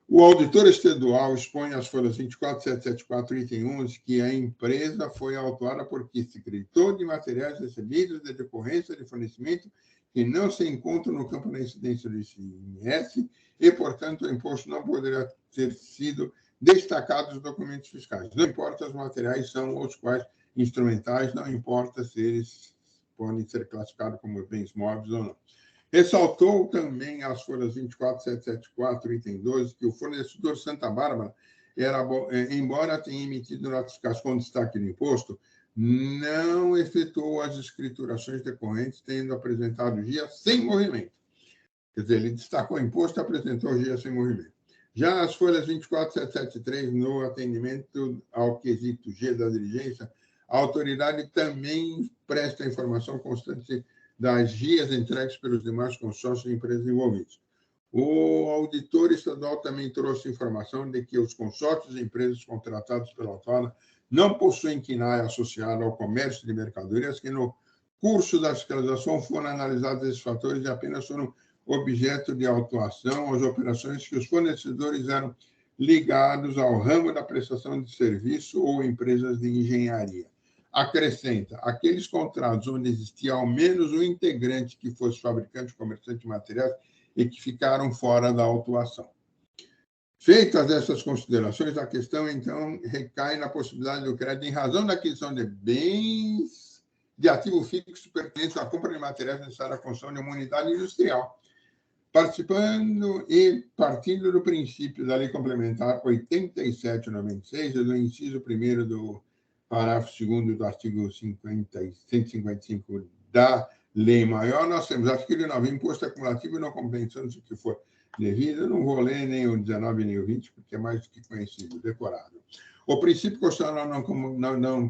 O auditor estadual expõe às folhas 24774, item 11, que a empresa foi autuada porque se creditou de materiais recebidos de decorrência de fornecimento que não se encontram no campo da incidência do ICMS e, portanto, o imposto não poderá ter sido destacado dos documentos fiscais. Não importa os materiais são os quais instrumentais, não importa se eles podem ser classificados como bens móveis ou não. Ressaltou também as folhas 24774, item 12, que o fornecedor Santa Bárbara, embora tenha emitido notas fiscais com destaque do imposto, não efetuou as escriturações decorrentes, tendo apresentado GIA sem movimento. Quer dizer, ele destacou o imposto e apresentou GIA sem movimento. Já as folhas 24773, no atendimento ao quesito G da diligência, a autoridade também presta informação constante das guias entregues pelos demais consórcios e empresas envolvidas. O auditor estadual também trouxe informação de que os consórcios e empresas contratados pela autuada não possuem KNAI associado ao comércio de mercadorias, que no curso da fiscalização foram analisados esses fatores e apenas foram objeto de autuação as operações que os fornecedores eram ligados ao ramo da prestação de serviço ou empresas de engenharia. Acrescenta, aqueles contratos onde existia ao menos um integrante que fosse fabricante, comerciante de materiais e que ficaram fora da autuação. Feitas essas considerações, a questão, então, recai na possibilidade do crédito em razão da aquisição de bens de ativo fixo pertencente à compra de materiais necessários à construção de uma unidade industrial, participando e partindo do princípio da Lei Complementar 87/96, do inciso 1º do parágrafo 2º do artigo 155 da Lei Maior, nós temos artigo 9, imposto acumulativo e não compensação do que for devido. Eu não vou ler nem o 19 nem o 20, porque é mais do que conhecido, decorado. O princípio constitucional não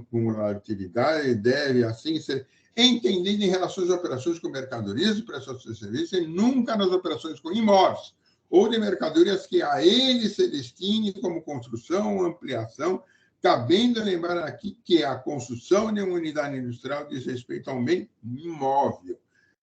cumulatividade deve, assim, ser entendido em relação às operações com mercadorias e prestações de serviço e nunca nas operações com imóveis ou de mercadorias que a ele se destine como construção ou ampliação, cabendo lembrar aqui que a construção de uma unidade industrial diz respeito a um bem imóvel,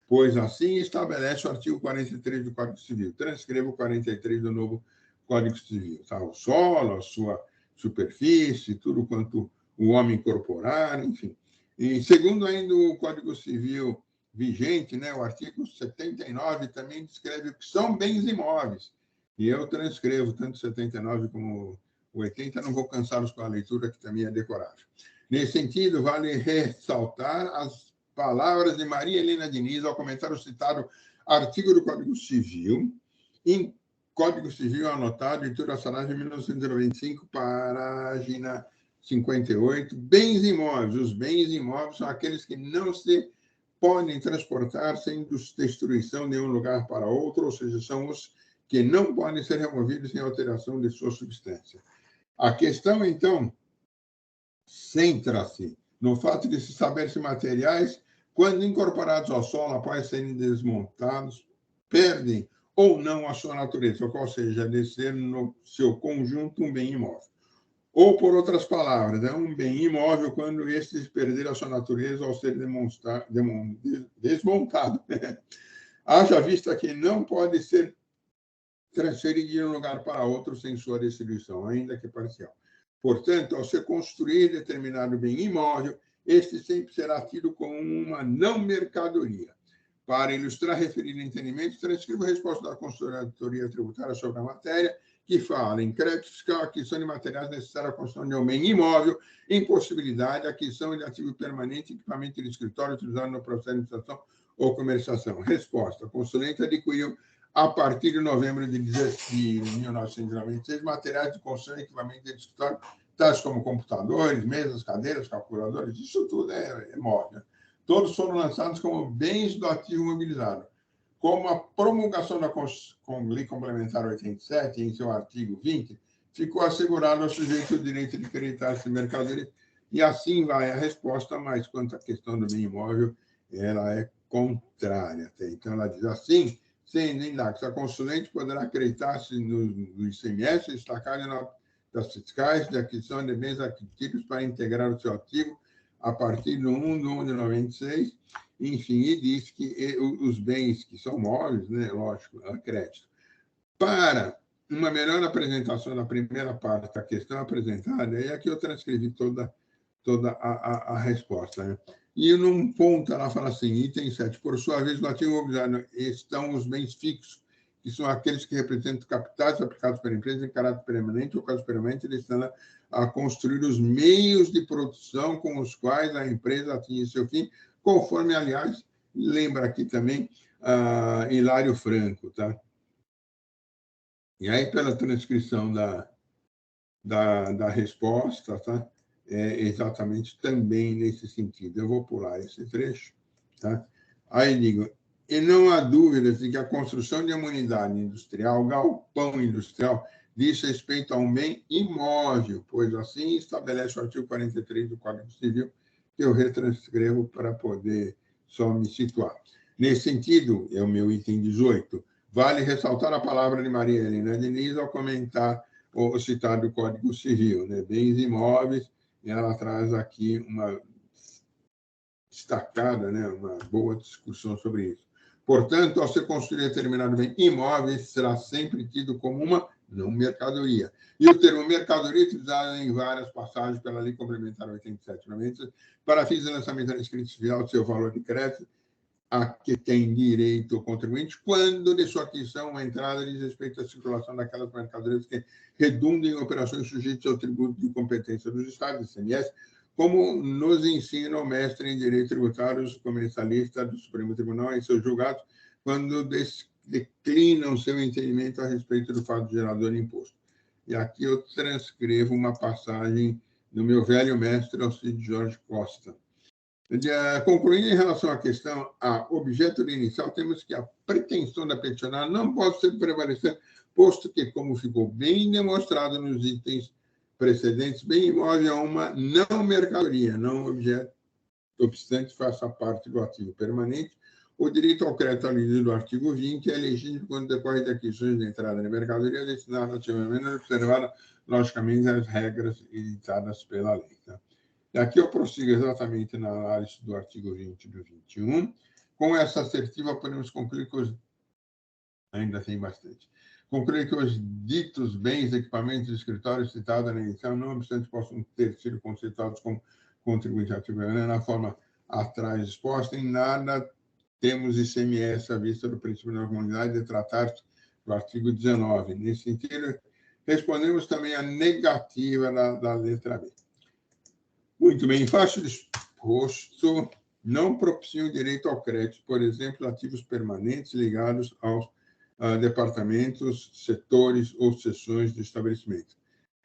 pois assim estabelece o artigo 43 do Código Civil. Transcrevo o 43 do novo Código Civil. Tá? O solo, a sua superfície, tudo quanto o homem incorporar, enfim. E segundo ainda o Código Civil vigente, né, o artigo 79 também descreve o que são bens imóveis. E eu transcrevo tanto 79 como 80, não vou cansá-los com a leitura, que também é decorável. Nesse sentido, vale ressaltar as palavras de Maria Helena Diniz ao comentar o citado artigo do Código Civil, em Código Civil anotado, leitura assinada de 1995, página 58, bens imóveis. Os bens imóveis são aqueles que não se podem transportar sem destruição de um lugar para outro, ou seja, são os que não podem ser removidos sem alteração de sua substância. A questão, então, centra-se no fato de se saber se materiais, quando incorporados ao solo após serem desmontados, perdem ou não a sua natureza, ou seja, de ser no seu conjunto um bem imóvel. Ou, por outras palavras, é um bem imóvel quando este perder a sua natureza ao ser desmontado. Haja vista que não pode ser transferido de um lugar para outro sem sua destruição, ainda que parcial. Portanto, ao ser construído determinado bem imóvel, este sempre será tido como uma não mercadoria. Para ilustrar referido entendimento, transcrevo a resposta da Consultoria Tributária sobre a matéria, que fala em crédito fiscal, aquisição de materiais necessários à construção de um bem imóvel, impossibilidade, aquisição de ativo permanente, equipamento de escritório utilizado no processo de administração ou comercialização. Resposta: a consulente adquiriu, a partir de novembro de 1996, materiais de construção e equipamento de escritório, tais como computadores, mesas, cadeiras, calculadores, isso tudo é móvel. Todos foram lançados como bens do ativo imobilizado. Como a promulgação da Lei Complementar 87, em seu artigo 20, ficou assegurado ao sujeito o direito de acreditar-se em mercadoria, e assim vai a resposta, mas quanto à questão do bem imóvel, ela é contrária. Então, ela diz assim, sendo indax, a consulente poderá acreditar-se no ICMS, destacar das fiscais de aquisição de bens adquiridos para integrar o seu ativo a partir do 1/1/96, enfim, e diz que os bens que são móveis, né, lógico, a crédito. Para uma melhor apresentação da primeira parte da questão apresentada, é aqui eu transcrevi toda a resposta, né? E num ponto ela fala assim, item 7, por sua vez, no ativo imobiliário estão os bens fixos, que são aqueles que representam capitais aplicados pela empresa em caráter permanente ou caso permanente, destinando a construir os meios de produção com os quais a empresa atinge seu fim, conforme, aliás, lembra aqui também Hilário Franco, tá? E aí, pela transcrição da resposta, tá? É exatamente também nesse sentido. Eu vou pular esse trecho, tá? Aí digo, e não há dúvidas de que a construção de uma unidade industrial, galpão industrial, diz respeito a um bem imóvel, pois assim estabelece o artigo 43 do Código Civil, que eu retranscrevo para poder só me situar. Nesse sentido, é o meu item 18, vale ressaltar a palavra de Maria Helena Diniz ao comentar o citado Código Civil, né? Bens imóveis, e ela traz aqui uma destacada, né? Uma boa discussão sobre isso. Portanto, ao ser construído determinado bem imóvel, será sempre tido como uma não mercadoria. E o termo mercadoria é utilizado em várias passagens pela Lei Complementar 87/96 para fins de lançamento da inscrição civil do seu valor de crédito a que tem direito o contribuinte quando de sua aquisição ou entrada diz respeito à circulação daquelas mercadorias que redundem em operações sujeitas ao tributo de competência dos Estados, ICMS, como nos ensina o mestre em Direito Tributário, comensalista do Supremo Tribunal em seus julgados, quando declinam seu entendimento a respeito do fato gerador de imposto. E aqui eu transcrevo uma passagem do meu velho mestre Alcides Jorge Costa. Concluindo em relação à questão a objeto inicial, temos que a pretensão da peticionária não pode ser prevalecer, posto que, como ficou bem demonstrado nos itens precedentes, bem imóvel é uma não mercadoria, não objeto, obstante faça parte do ativo permanente. O direito ao crédito alíquota do artigo 20 é elegível quando decorre de aquisições de entrada de mercadoria destinada ativamente a observar, logicamente, as regras editadas pela lei. Tá? E aqui eu prossigo exatamente na análise do artigo 20 e do 21. Com essa assertiva, podemos concluir que os... Ainda tem bastante. Concluir que os ditos bens, equipamentos e escritórios citados na edição, não obstante possam ter sido conceituados como contribuinte ativo na forma atrás exposta, em nada temos ICMS à vista do princípio da comunidade de tratar-se do artigo 19. Nesse sentido, respondemos também a negativa da letra B. Muito bem, faixa disposto não propicia o direito ao crédito, por exemplo, ativos permanentes ligados aos departamentos, setores ou seções do estabelecimento.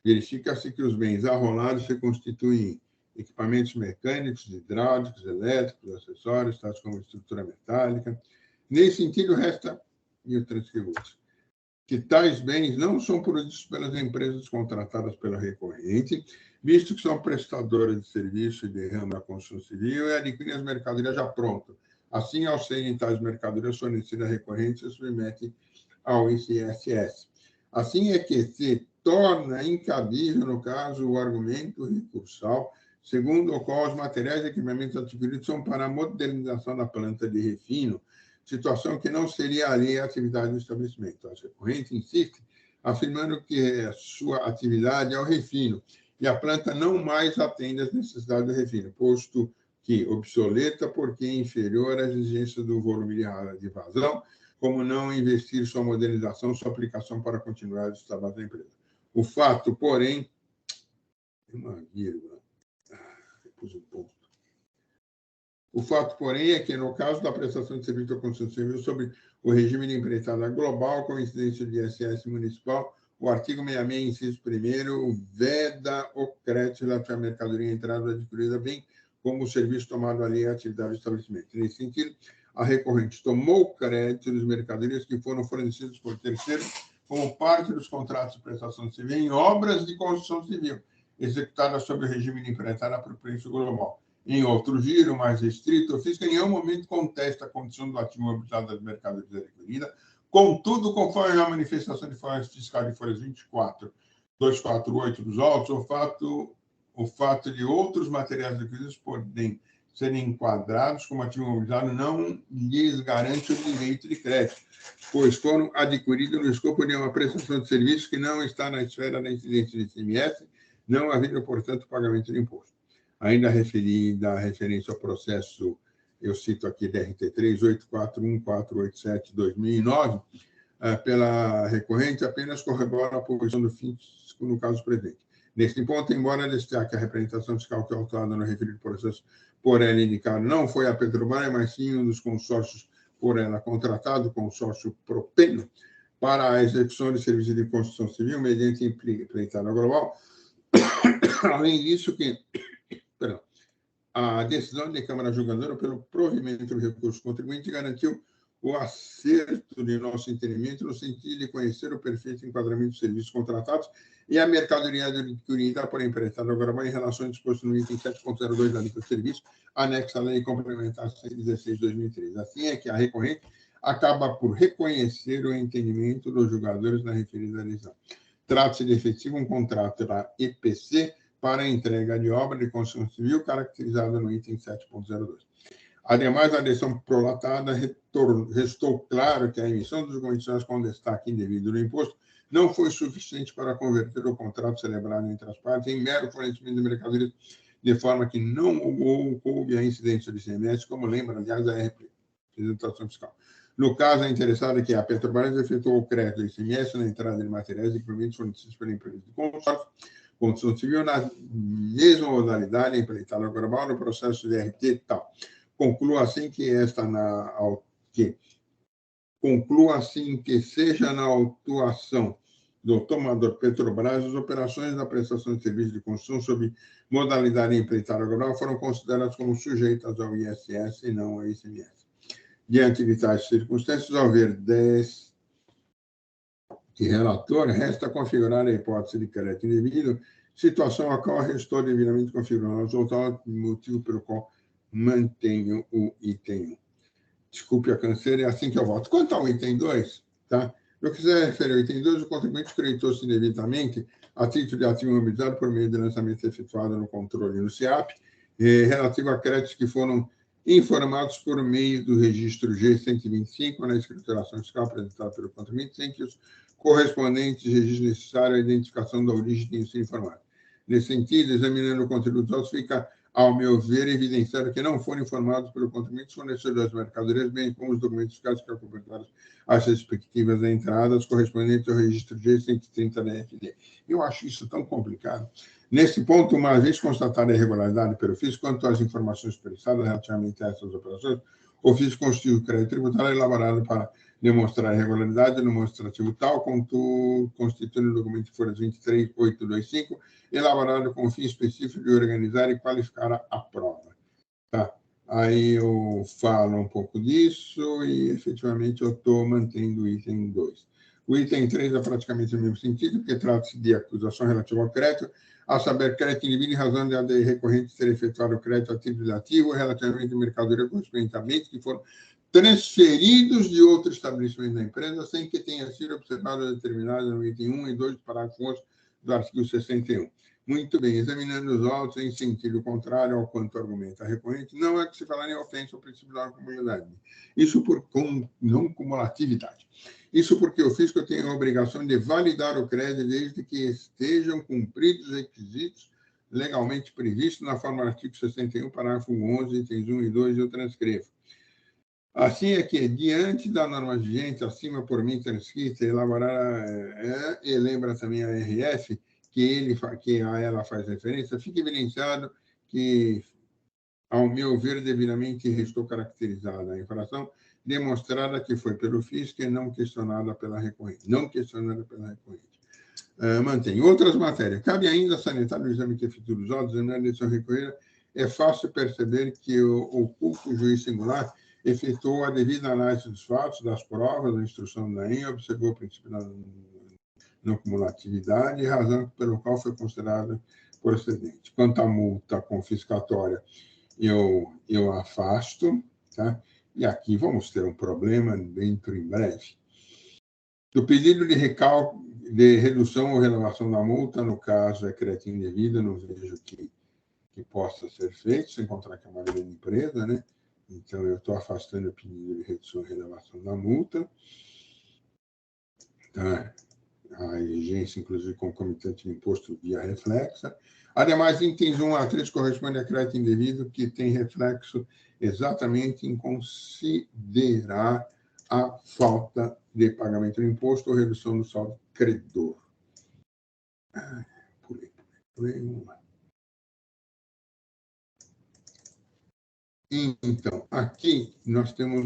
Verifica-se que os bens arrolados se constituem equipamentos mecânicos, hidráulicos, elétricos, acessórios, tais como estrutura metálica. Nesse sentido, resta, e eu transcrevo isso, que tais bens não são produzidos pelas empresas contratadas pela recorrente, visto que são prestadoras de serviço de ramo da construção civil e adquirem as mercadorias já prontas. Assim, ao serem tais mercadorias fornecidas à recorrente, se submetem ao ICSS. Assim é que se torna incabível, no caso, o argumento recursal, segundo o qual os materiais e equipamentos adquiridos são para a modernização da planta de refino, situação que não seria alheia à atividade do estabelecimento. A recorrente insiste, afirmando que a sua atividade é o refino, e a planta não mais atende às necessidades do refino, posto que obsoleta porque é inferior às exigências do volume de vazão, como não investir sua modernização, sua aplicação para continuar os trabalhos da empresa. O fato, porém... Uma vírgula. Pus um ponto. O fato, porém, é que, no caso da prestação de serviço à construção civil sobre o regime de empreitada global, com incidência de ISS municipal, o artigo 66, inciso 1º, veda o crédito da mercadoria entrada adquirida, bem como o serviço tomado ali à atividade do estabelecimento. Nesse sentido, a recorrente tomou crédito das mercadorias que foram fornecidas por terceiros como parte dos contratos de prestação civil em obras de construção civil, executadas sob o regime de empreitada por preço global. Em outro giro, mais restrito, o fisco em nenhum momento contesta a condição do ativo mobilizado das mercadorias adquiridas, contudo, conforme a manifestação de folhas fiscais de folhas 24, 248 dos autos, o fato de outros materiais adquiridos podem serem enquadrados como ativo mobilizado não lhes garante o direito de crédito, pois foram adquiridos no escopo de uma prestação de serviço que não está na esfera da incidência de ICMS, não havendo, portanto, pagamento de imposto. Ainda referida a referência ao processo, eu cito aqui DRT 3841487-2009, pela recorrente, apenas corrobora a posição do fisco no caso presente. Neste ponto, embora destaque a representação fiscal que é autuada no referido processo por ela indicado não foi a Petrobras, mas sim um dos consórcios por ela contratado, o consórcio Propeno, para a execução de serviços de construção civil mediante empreitada global. Além disso, a decisão de Câmara Julgadora pelo provimento do recurso contribuinte garantiu o acerto de nosso entendimento no sentido de conhecer o perfeito enquadramento dos serviços contratados e a mercadoria adquirida por empreitada global em relação ao disposto no item 7.02 da lista de serviços, anexa à Lei Complementar 116 de 2013. Assim é que a recorrente acaba por reconhecer o entendimento dos julgadores na referida decisão. Trata-se de efetivo um contrato da EPC para a entrega de obra de construção civil caracterizada no item 7.02. Ademais, a decisão prolatada restou claro que a emissão dos condições com destaque indevido do imposto não foi suficiente para converter o contrato celebrado entre as partes em mero fornecimento de mercadorias, de forma que não coube a incidência de ICMS, como lembra, aliás, a representação fiscal. No caso, a interessada é que a Petrobras efetuou o crédito do ICMS na entrada de materiais e equipamentos fornecidos pela empresa de consórcio, construção civil na mesma modalidade empreitada global no processo de RT e tal. Conclua assim que seja na autuação do tomador Petrobras, as operações da prestação de serviço de construção sob modalidade empreitada global foram consideradas como sujeitas ao ISS e não ao ICMS. Diante de tais circunstâncias, ao ver 10 de relator, resta configurar a hipótese de crédito indevido, situação a qual restou devidamente configurada, resultado motivo pelo qual mantenho o item 1. Desculpe a canseira, é assim que eu voto. Quanto ao item 2, tá? No que se refere ao item 2, o contribuinte creditou-se indevidamente a título de ativo imobilizado por meio de lançamento efetuado no controle no SEAP, relativo a créditos que foram informados por meio do registro G125 na escrituração fiscal apresentada pelo contribuinte, sem que os correspondentes registros necessários à identificação da origem tenham sido informados. Nesse sentido, examinando o conteúdo dos autos, fica, ao meu ver, evidenciado que não foram informados pelo contribuinte os fornecedores das mercadorias, bem como os documentos fiscais que acompanharam as respectivas entradas correspondentes ao registro G130 da FD. Eu acho isso tão complicado. Nesse ponto, uma vez constatada a irregularidade pelo FIS, quanto às informações prestadas relativamente a essas operações, o FIS constitui o crédito tributário elaborado para demonstrar a irregularidade no demonstrativo tal, constituindo o documento de folhas 23825, elaborado com o fim específico de organizar e qualificar a prova. Tá? Aí eu falo um pouco disso e, efetivamente, eu estou mantendo o item 2. O item 3 é praticamente o mesmo sentido, porque trata-se de acusação relativa ao crédito, a saber, crédito indevido em razão de a recorrente ter efetuado o crédito a título de ativo relativamente à mercadoria correspondente a bens que foram transferidos de outro estabelecimento da empresa sem que tenha sido observado determinado no item 1 e 2 do parágrafo 11 do artigo 61. Muito bem, examinando os autos em sentido contrário ao quanto argumenta a recorrente, não é que se falar em ofensa ao princípio da comunidade. Isso por não cumulatividade. Isso porque o fisco tem a obrigação de validar o crédito desde que estejam cumpridos os requisitos legalmente previstos na forma do artigo 61, parágrafo 11, itens 1 e 2, eu transcrevo. Assim é que, diante da norma vigente, acima por mim transcrita, elaborar, e lembra também a RF, que a ela faz referência, fica evidenciado que, ao meu ver, devidamente restou caracterizada a infração, demonstrada que foi pelo fisco e não questionada pela recorrente. Mantém. Outras matérias. Cabe ainda sanitar o exame que efetua os autos, na decisão recorrida, é fácil perceber que o culto juiz singular efetuou a devida análise dos fatos, das provas, da instrução da EN, observou o princípio da não cumulatividade, razão pelo qual foi considerada procedente. Quanto à multa confiscatória, eu afasto, tá? E aqui vamos ter um problema dentro em breve. Do pedido de recálculo, de redução ou renovação da multa, no caso é crédito indevido, não vejo que possa ser feito, sem contar que é uma grande empresa, né? Então, eu estou afastando o pedido de redução e renovação da multa. Tá? A exigência, inclusive, concomitante de imposto via reflexa. Ademais, itens 1 a 3 corresponde a crédito indevido, que tem reflexo exatamente em considerar a falta de pagamento do imposto ou redução do saldo credor. Pulei, vamos lá. Então, aqui nós temos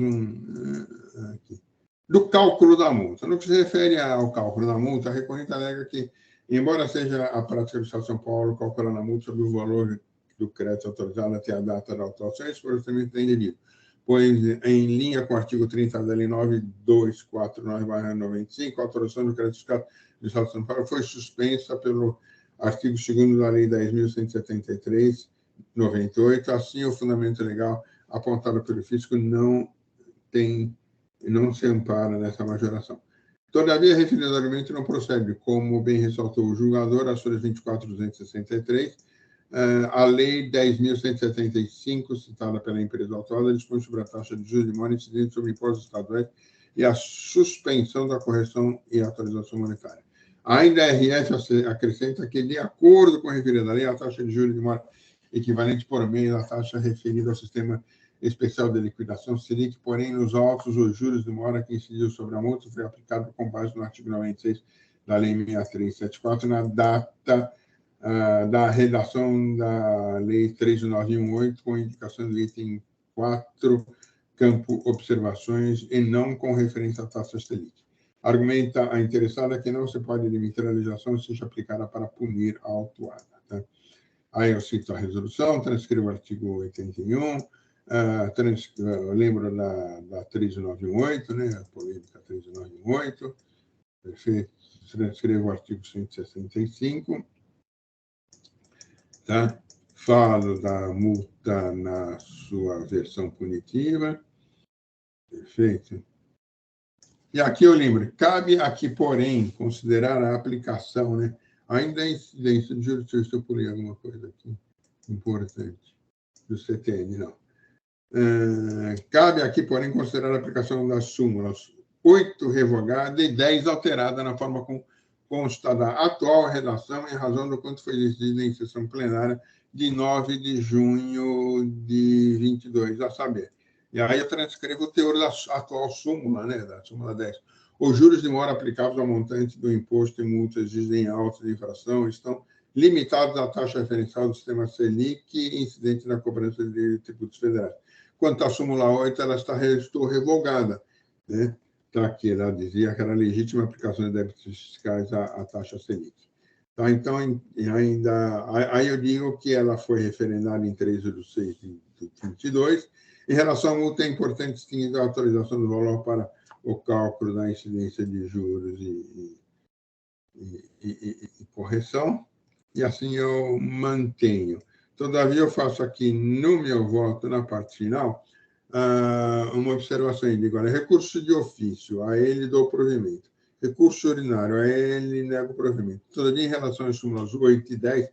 aqui, do cálculo da multa. No que se refere ao cálculo da multa, a recorrente alega que, embora seja a prática do Estado de São Paulo calculando a multa sobre o valor do crédito autorizado até a data da autuação, esse procedimento é indevido, pois, em linha com o artigo 30 da Lei 9249/95, a autorização do crédito fiscal do Estado de São Paulo foi suspensa pelo artigo 2º da Lei 10.173/98, assim o fundamento legal apontado pelo fisco não se ampara nessa majoração. Todavia, referido argumento não procede, como bem ressaltou o julgador, as folhas 24.263, a Lei 10.175, citada pela empresa autuada, dispõe sobre a taxa de juros de mora incidente sobre impostos estaduais e a suspensão da correção e atualização monetária. Ainda a RF acrescenta que, de acordo com a referida lei, a taxa de juros de mora equivalente por meio da taxa referida ao sistema especial de liquidação Selic, porém, nos autos, os juros de mora que incidiu sobre a multa foi aplicado com base no artigo 96 da Lei 6374, na data da redação da Lei 13.918, com indicação do item 4, campo observações, e não com referência à taxa Selic. Argumenta a interessada que não se pode limitar a legislação seja aplicada para punir a autuada. Tá? Aí eu cito a resolução, transcrevo o artigo 81, eu lembro da 13.918, né, a polêmica 13.918, perfeito, transcrevo o artigo 165, tá? Falo da multa na sua versão punitiva, perfeito. E aqui eu lembro, cabe aqui, porém, considerar a aplicação, né? Ainda a incidência de juros, se eu pulei alguma coisa aqui importante, do CTN, não. Cabe aqui, porém, considerar a aplicação das súmulas 8 revogada e 10 alterada na forma como consta da atual redação em razão do quanto foi decidido em sessão plenária de 9 de junho de 22, a saber. E aí eu transcrevo o teor da atual súmula, né, da súmula 10. Os juros de mora aplicáveis ao montante do imposto e multas exigidos em autos de infração estão limitados à taxa referencial do sistema Selic incidente na cobrança de tributos federais. Quanto à súmula 8, ela estou revogada, né? Tá aqui, ela dizia que era legítima aplicação de débitos fiscais à taxa Selic. Tá, então, aí eu digo que ela foi referendada em 13 de 6 de 22. Em relação à multa, é importante distinguir a autorização do valor para o cálculo da incidência de juros e correção, e assim eu mantenho. Todavia, eu faço aqui no meu voto, na parte final, uma observação. Eu digo, olha, recurso de ofício, a ele dou provimento. Recurso urinário, a ele nego provimento. Todavia, em relação às súmulas 8 e 10,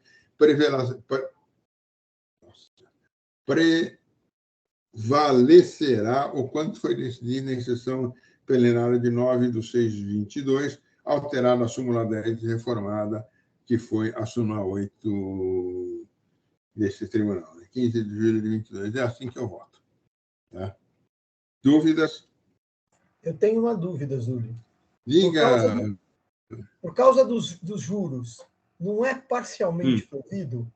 prevalecerá o quanto foi decidido em sessão plenária de 9 de 6 de 22, alterada a súmula 10 reformada, que foi a súmula 8 desse tribunal, né? 15 de julho de 22. É assim que eu voto. Tá? Dúvidas? Eu tenho uma dúvida, Zúlio. Diga. Por causa dos juros, não é parcialmente provido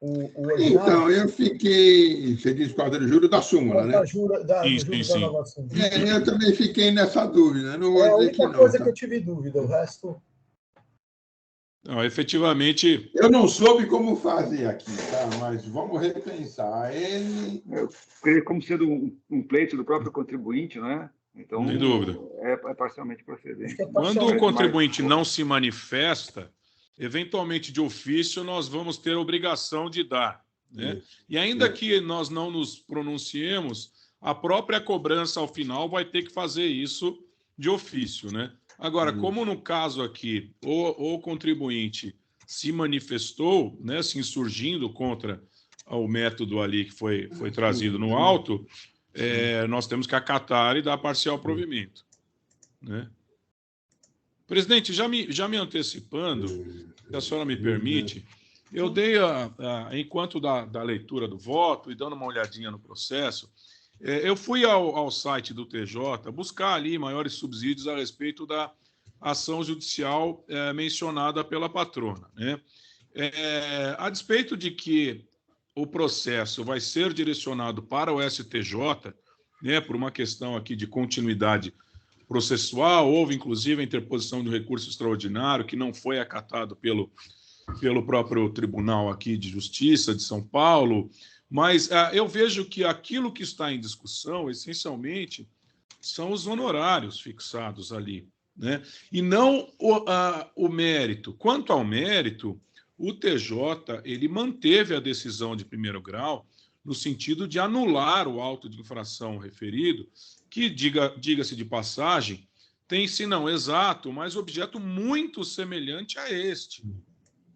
o ordinário? Então, eu fiquei... Você diz quadro de juros da súmula, né? Do juro da nova súmula. Eu também fiquei nessa dúvida. Não vou É a dizer que única não, coisa tá? que eu tive dúvida. O resto... Não, efetivamente... Eu não soube como fazer aqui, tá? Mas vamos repensar. Ele... Eu creio como sendo um pleito do próprio contribuinte, não é? Então, sem dúvida. É parcialmente procedente. Quando o contribuinte não se manifesta, eventualmente de ofício, nós vamos ter a obrigação de dar. Né? E ainda que nós não nos pronunciemos, a própria cobrança, ao final, vai ter que fazer isso de ofício. Né? Agora, como no caso aqui, o contribuinte se manifestou, né, se insurgindo contra o método ali que foi trazido no auto, nós temos que acatar e dar parcial provimento. Né? Presidente, já me antecipando, se a senhora me permite, eu dei, enquanto da leitura do voto e dando uma olhadinha no processo, eu fui ao site do TJ buscar ali maiores subsídios a respeito da ação judicial mencionada pela patrona. Né? A despeito de que o processo vai ser direcionado para o STJ, né, por uma questão aqui de continuidade processual, houve inclusive a interposição de um recurso extraordinário que não foi acatado pelo próprio Tribunal aqui de Justiça de São Paulo, mas eu vejo que aquilo que está em discussão, essencialmente, são os honorários fixados ali, né? E não o mérito. Quanto ao mérito, o TJ ele manteve a decisão de primeiro grau no sentido de anular o auto de infração referido, que, diga-se de passagem, tem, se não exato, mas objeto muito semelhante a este.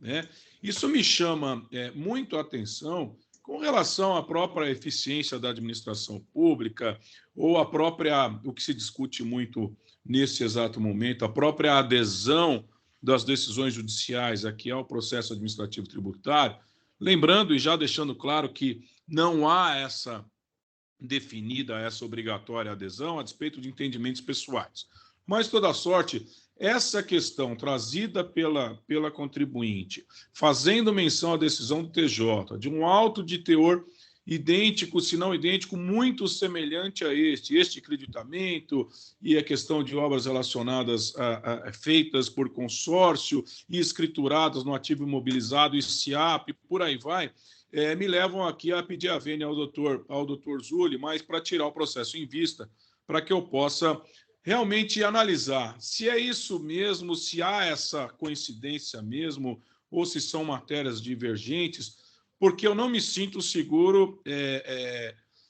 Né? Isso me chama muito a atenção com relação à própria eficiência da administração pública ou o que se discute muito nesse exato momento, a própria adesão das decisões judiciais aqui ao processo administrativo tributário, lembrando e já deixando claro que não há essa obrigatória adesão a despeito de entendimentos pessoais. Mas, toda sorte, essa questão trazida pela contribuinte, fazendo menção à decisão do TJ, de um auto de teor idêntico, se não idêntico, muito semelhante a este creditamento e a questão de obras relacionadas feitas por consórcio e escrituradas no ativo imobilizado e SIAP, por aí vai, me levam aqui a pedir a vênia ao doutor Zulli, mas para tirar o processo em vista, para que eu possa realmente analisar se é isso mesmo, se há essa coincidência mesmo, ou se são matérias divergentes, porque eu não me sinto seguro,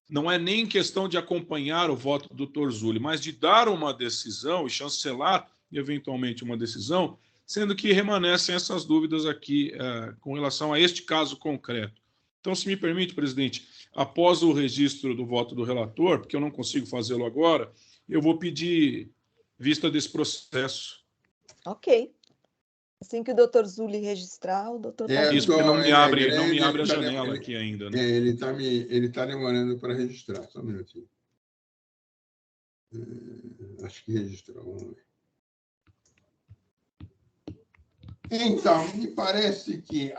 não é nem questão de acompanhar o voto do Dr. Zulli, mas de dar uma decisão e chancelar, eventualmente, uma decisão, sendo que remanescem essas dúvidas aqui com relação a este caso concreto. Então, se me permite, presidente, após o registro do voto do relator, porque eu não consigo fazê-lo agora, eu vou pedir vista desse processo. Ok. Assim que o doutor Zulli registrar, o doutor... Isso, porque não me abre a janela aqui ainda. Né? Ele tá demorando para registrar, só um minutinho. Acho que registrou, vamos ver. Então, me parece que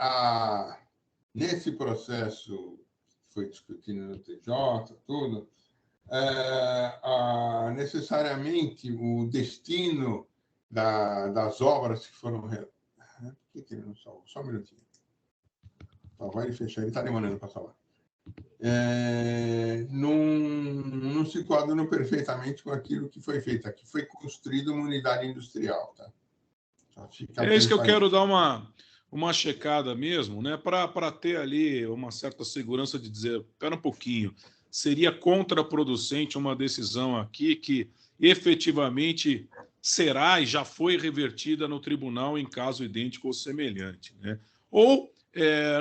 nesse processo que foi discutido no TJ, tudo, necessariamente o destino das obras que foram... Por que ele não salvou? Só um minutinho. Salvar e fechar. Ele está demorando para salvar. Não se coaduna perfeitamente com aquilo que foi feito. Aqui foi construída uma unidade industrial. Tá? É isso que eu quero dar uma checada mesmo, né? Para ter ali uma certa segurança de dizer, espera um pouquinho, seria contraproducente uma decisão aqui que efetivamente será e já foi revertida no tribunal em caso idêntico ou semelhante. Né? Ou,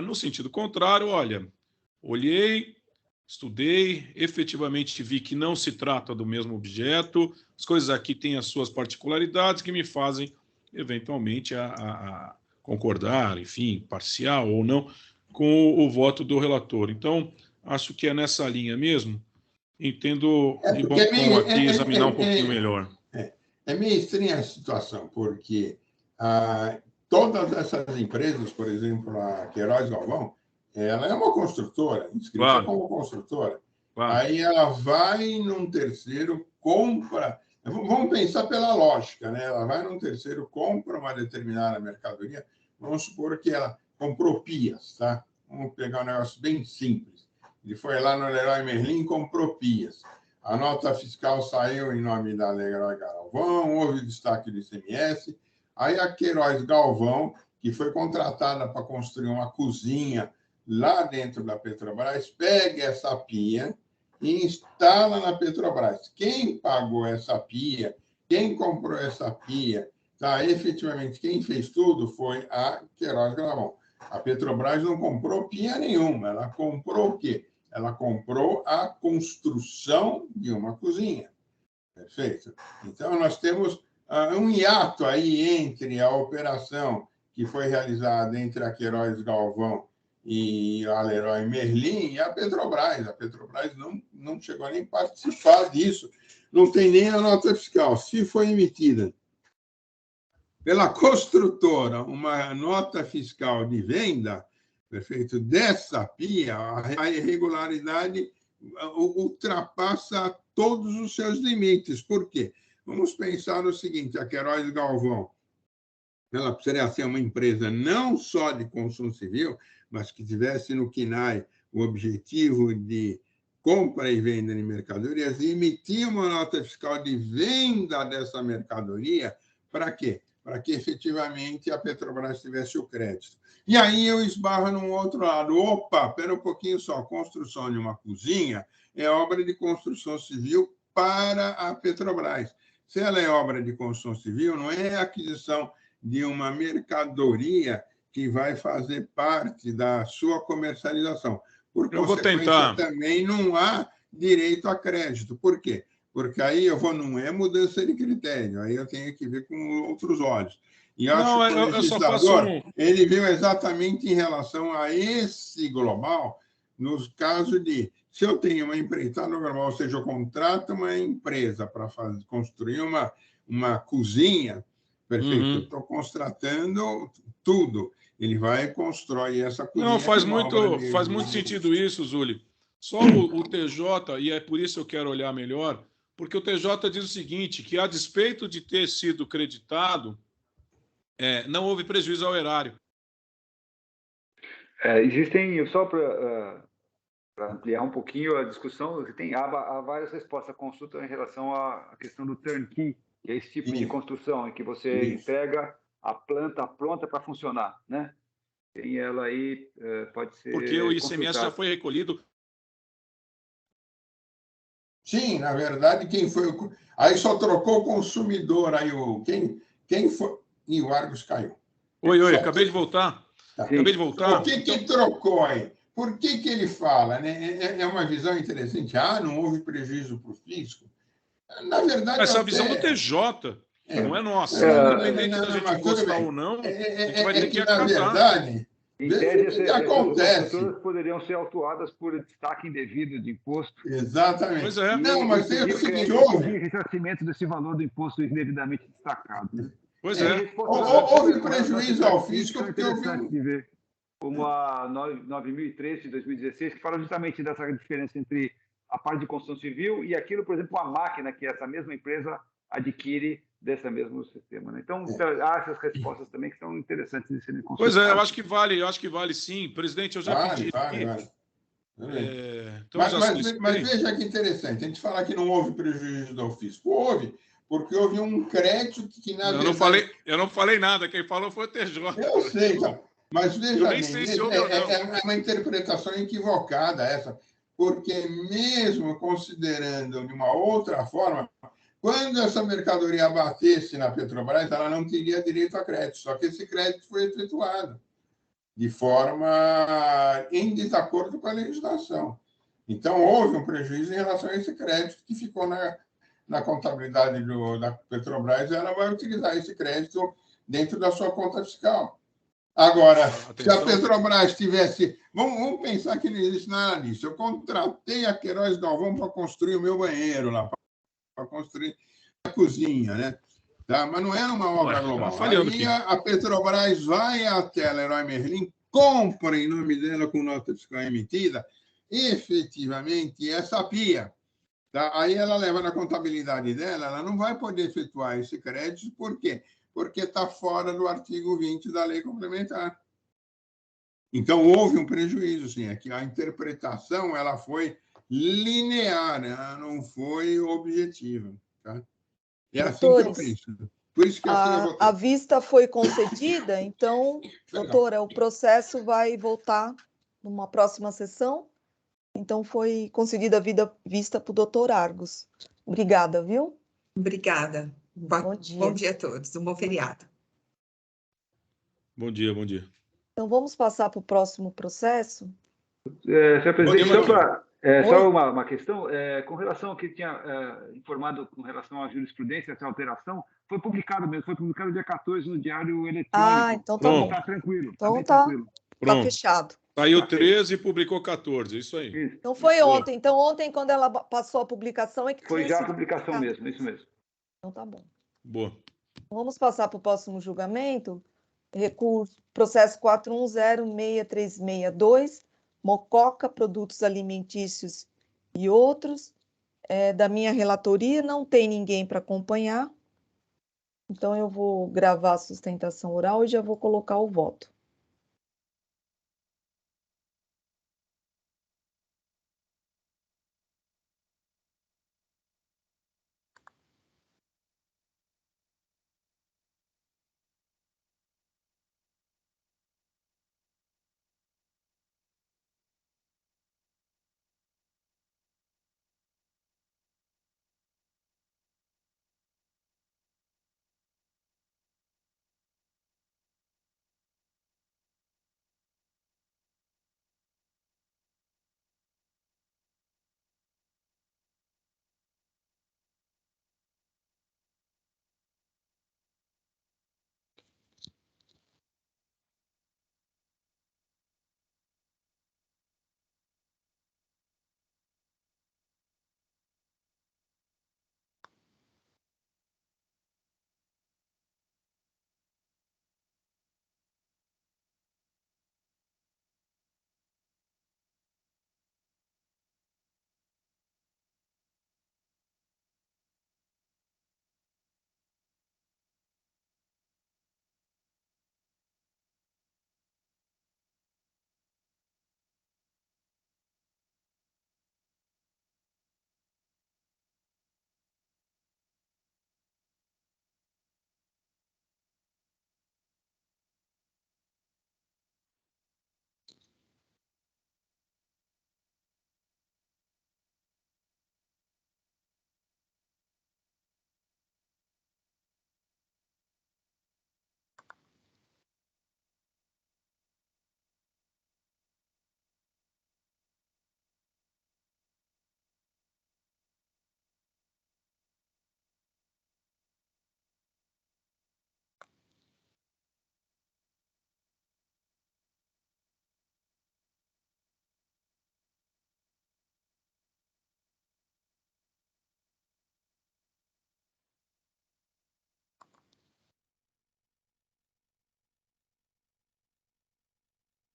no sentido contrário, olha, olhei, estudei, efetivamente vi que não se trata do mesmo objeto, as coisas aqui têm as suas particularidades que me fazem, eventualmente, a concordar, enfim, parcial ou não, com o voto do relator. Então, acho que é nessa linha mesmo. Entendo de bom tom aqui examinar um pouquinho melhor. É meio estranha a situação, porque todas essas empresas, por exemplo, a Queiroz Galvão, ela é uma construtora, inscrita como construtora. Claro. Aí ela vai num terceiro, compra... Vamos pensar pela lógica, né? Ela vai num terceiro, compra uma determinada mercadoria, vamos supor que ela comprou pias, tá? Vamos pegar um negócio bem simples. Ele foi lá no Leroy Merlin e comprou pias. A nota fiscal saiu em nome da Leroy Galvão, houve destaque do ICMS. Aí a Queiroz Galvão, que foi contratada para construir uma cozinha lá dentro da Petrobras, pega essa pia e instala na Petrobras. Quem pagou essa pia, quem comprou essa pia, tá? Efetivamente, quem fez tudo foi a Queiroz Galvão. A Petrobras não comprou pia nenhuma, ela comprou o quê? Ela comprou a construção de uma cozinha. Perfeito? Então, nós temos um hiato aí entre a operação que foi realizada entre a Queiroz Galvão e a Leroy Merlin e a Petrobras. A Petrobras não chegou a nem participar disso. Não tem nem a nota fiscal. Se foi emitida pela construtora uma nota fiscal de venda, perfeito, dessa pia, a irregularidade ultrapassa todos os seus limites. Por quê? Vamos pensar no seguinte, a Queiroz Galvão, ela precisaria ser uma empresa não só de construção civil, mas que tivesse no CNAE o objetivo de compra e venda de mercadorias e emitir uma nota fiscal de venda dessa mercadoria, para quê? Para que efetivamente a Petrobras tivesse o crédito. E aí eu esbarro num outro lado. Opa, espera um pouquinho só. Construção de uma cozinha é obra de construção civil para a Petrobras. Se ela é obra de construção civil, não é aquisição de uma mercadoria que vai fazer parte da sua comercialização. Por consequência, também não há direito a crédito. Por quê? Porque aí eu vou, não é mudança de critério, aí eu tenho que ver com outros olhos. E acho que o legislador, ele viu exatamente em relação a esse global, nos casos de, se eu tenho uma empreitada global, ou seja, eu contrato uma empresa para construir uma cozinha, Perfeito. Eu estou constatando tudo. Ele vai e constrói essa cozinha. Não, faz com obra de- muito sentido isso, Zuli. Só o TJ, e é por isso que eu quero olhar melhor, porque o TJ diz o seguinte, que a despeito de ter sido creditado, não houve prejuízo ao erário. Existem, só para ampliar um pouquinho a discussão, há várias respostas à consulta em relação à questão do turnkey, que é esse tipo de Isso. construção, em que você Isso. entrega a planta pronta para funcionar, né? Tem ela aí, pode ser Porque o ICMS já consultado. foi recolhido. Sim, na verdade, quem foi o. Aí só trocou o consumidor, aí quem foi. E o Argos caiu. Oi, Só acabei que- de voltar. Tá. Acabei de voltar. Por que trocou aí? Por que ele fala? Né? É uma visão interessante. Não houve prejuízo para o fisco. Na verdade, Essa é a até... visão do TJ, não é nossa. Independente da gente mas tudo gostar bem. ou não, a gente vai ter que que, na acatar. verdade, Em veja tese, o que essas acontece. construtoras poderiam ser autuadas por destaque indevido de imposto. Exatamente. Pois é. Não, mas tem o seguinte, houve ressarcimento desse valor do imposto indevidamente destacado. Né? Pois E é. respostas houve com prejuízo relação a ao esse fisco são porque houve interessantes de ver, como a 9013 de 2016, que fala justamente dessa diferença entre a parte de construção civil e aquilo, por exemplo, a máquina que essa mesma empresa adquire desse mesmo sistema. Né? Então, há essas respostas também que são interessantes de serem consultadas. Pois é, eu acho que vale sim. Presidente, eu já pedi. Vale. Mas veja que interessante, a gente fala que não houve prejuízo do fisco. Houve, porque houve um crédito que, na verdade... Eu não falei nada, quem falou foi o TJ. Eu sei, então, mas veja Eu nem bem, sei se houve ou não. é uma interpretação equivocada essa, porque mesmo considerando de uma outra forma, quando essa mercadoria abatesse na Petrobras, ela não teria direito a crédito, só que esse crédito foi efetuado de forma em desacordo com a legislação. Então, houve um prejuízo em relação a esse crédito que ficou na contabilidade da Petrobras, e ela vai utilizar esse crédito dentro da sua conta fiscal. Agora, se a Petrobras tivesse... Vamos pensar que não existe nada disso. Eu contratei a Queiroz Galvão para construir o meu banheiro lá, para construir a cozinha, né? Tá? Mas não era uma obra global. Aí a Petrobras vai até a Leroy Merlin, compra em nome dela com nota fiscal emitida, efetivamente, essa pia. Tá? Aí ela leva na contabilidade dela, ela não vai poder efetuar esse crédito, por quê? Porque está fora do artigo 20 da lei complementar. Então, houve um prejuízo, sim. É que a interpretação ela foi linear, ela não foi objetiva. Tá? É assim que eu penso. Por isso que assim eu votei. A vista foi concedida, então, doutora, o processo vai voltar numa próxima sessão. Então, foi concedida a vista para o doutor Argos. Obrigada, viu? Obrigada. Bom dia. Bom dia a todos. Um bom feriado. Bom dia. Então, vamos passar para o próximo processo? Senhor presidente, só uma questão. Com relação ao que tinha informado com relação à jurisprudência, essa alteração, foi publicado dia 14 no Diário Eletrônico. Então tá bom. Está tranquilo. Então tá fechado. Saiu 13 e publicou 14, isso aí. Isso. Então foi ontem. Então ontem, quando ela passou a publicação, é que foi tinha já a sido publicação publicado. mesmo, isso mesmo. Então tá bom. Boa. Vamos passar para o próximo julgamento. Recurso, processo 41063662, Mococa, Produtos Alimentícios e outros. Da minha relatoria, não tem ninguém para acompanhar. Então, eu vou gravar a sustentação oral e já vou colocar o voto.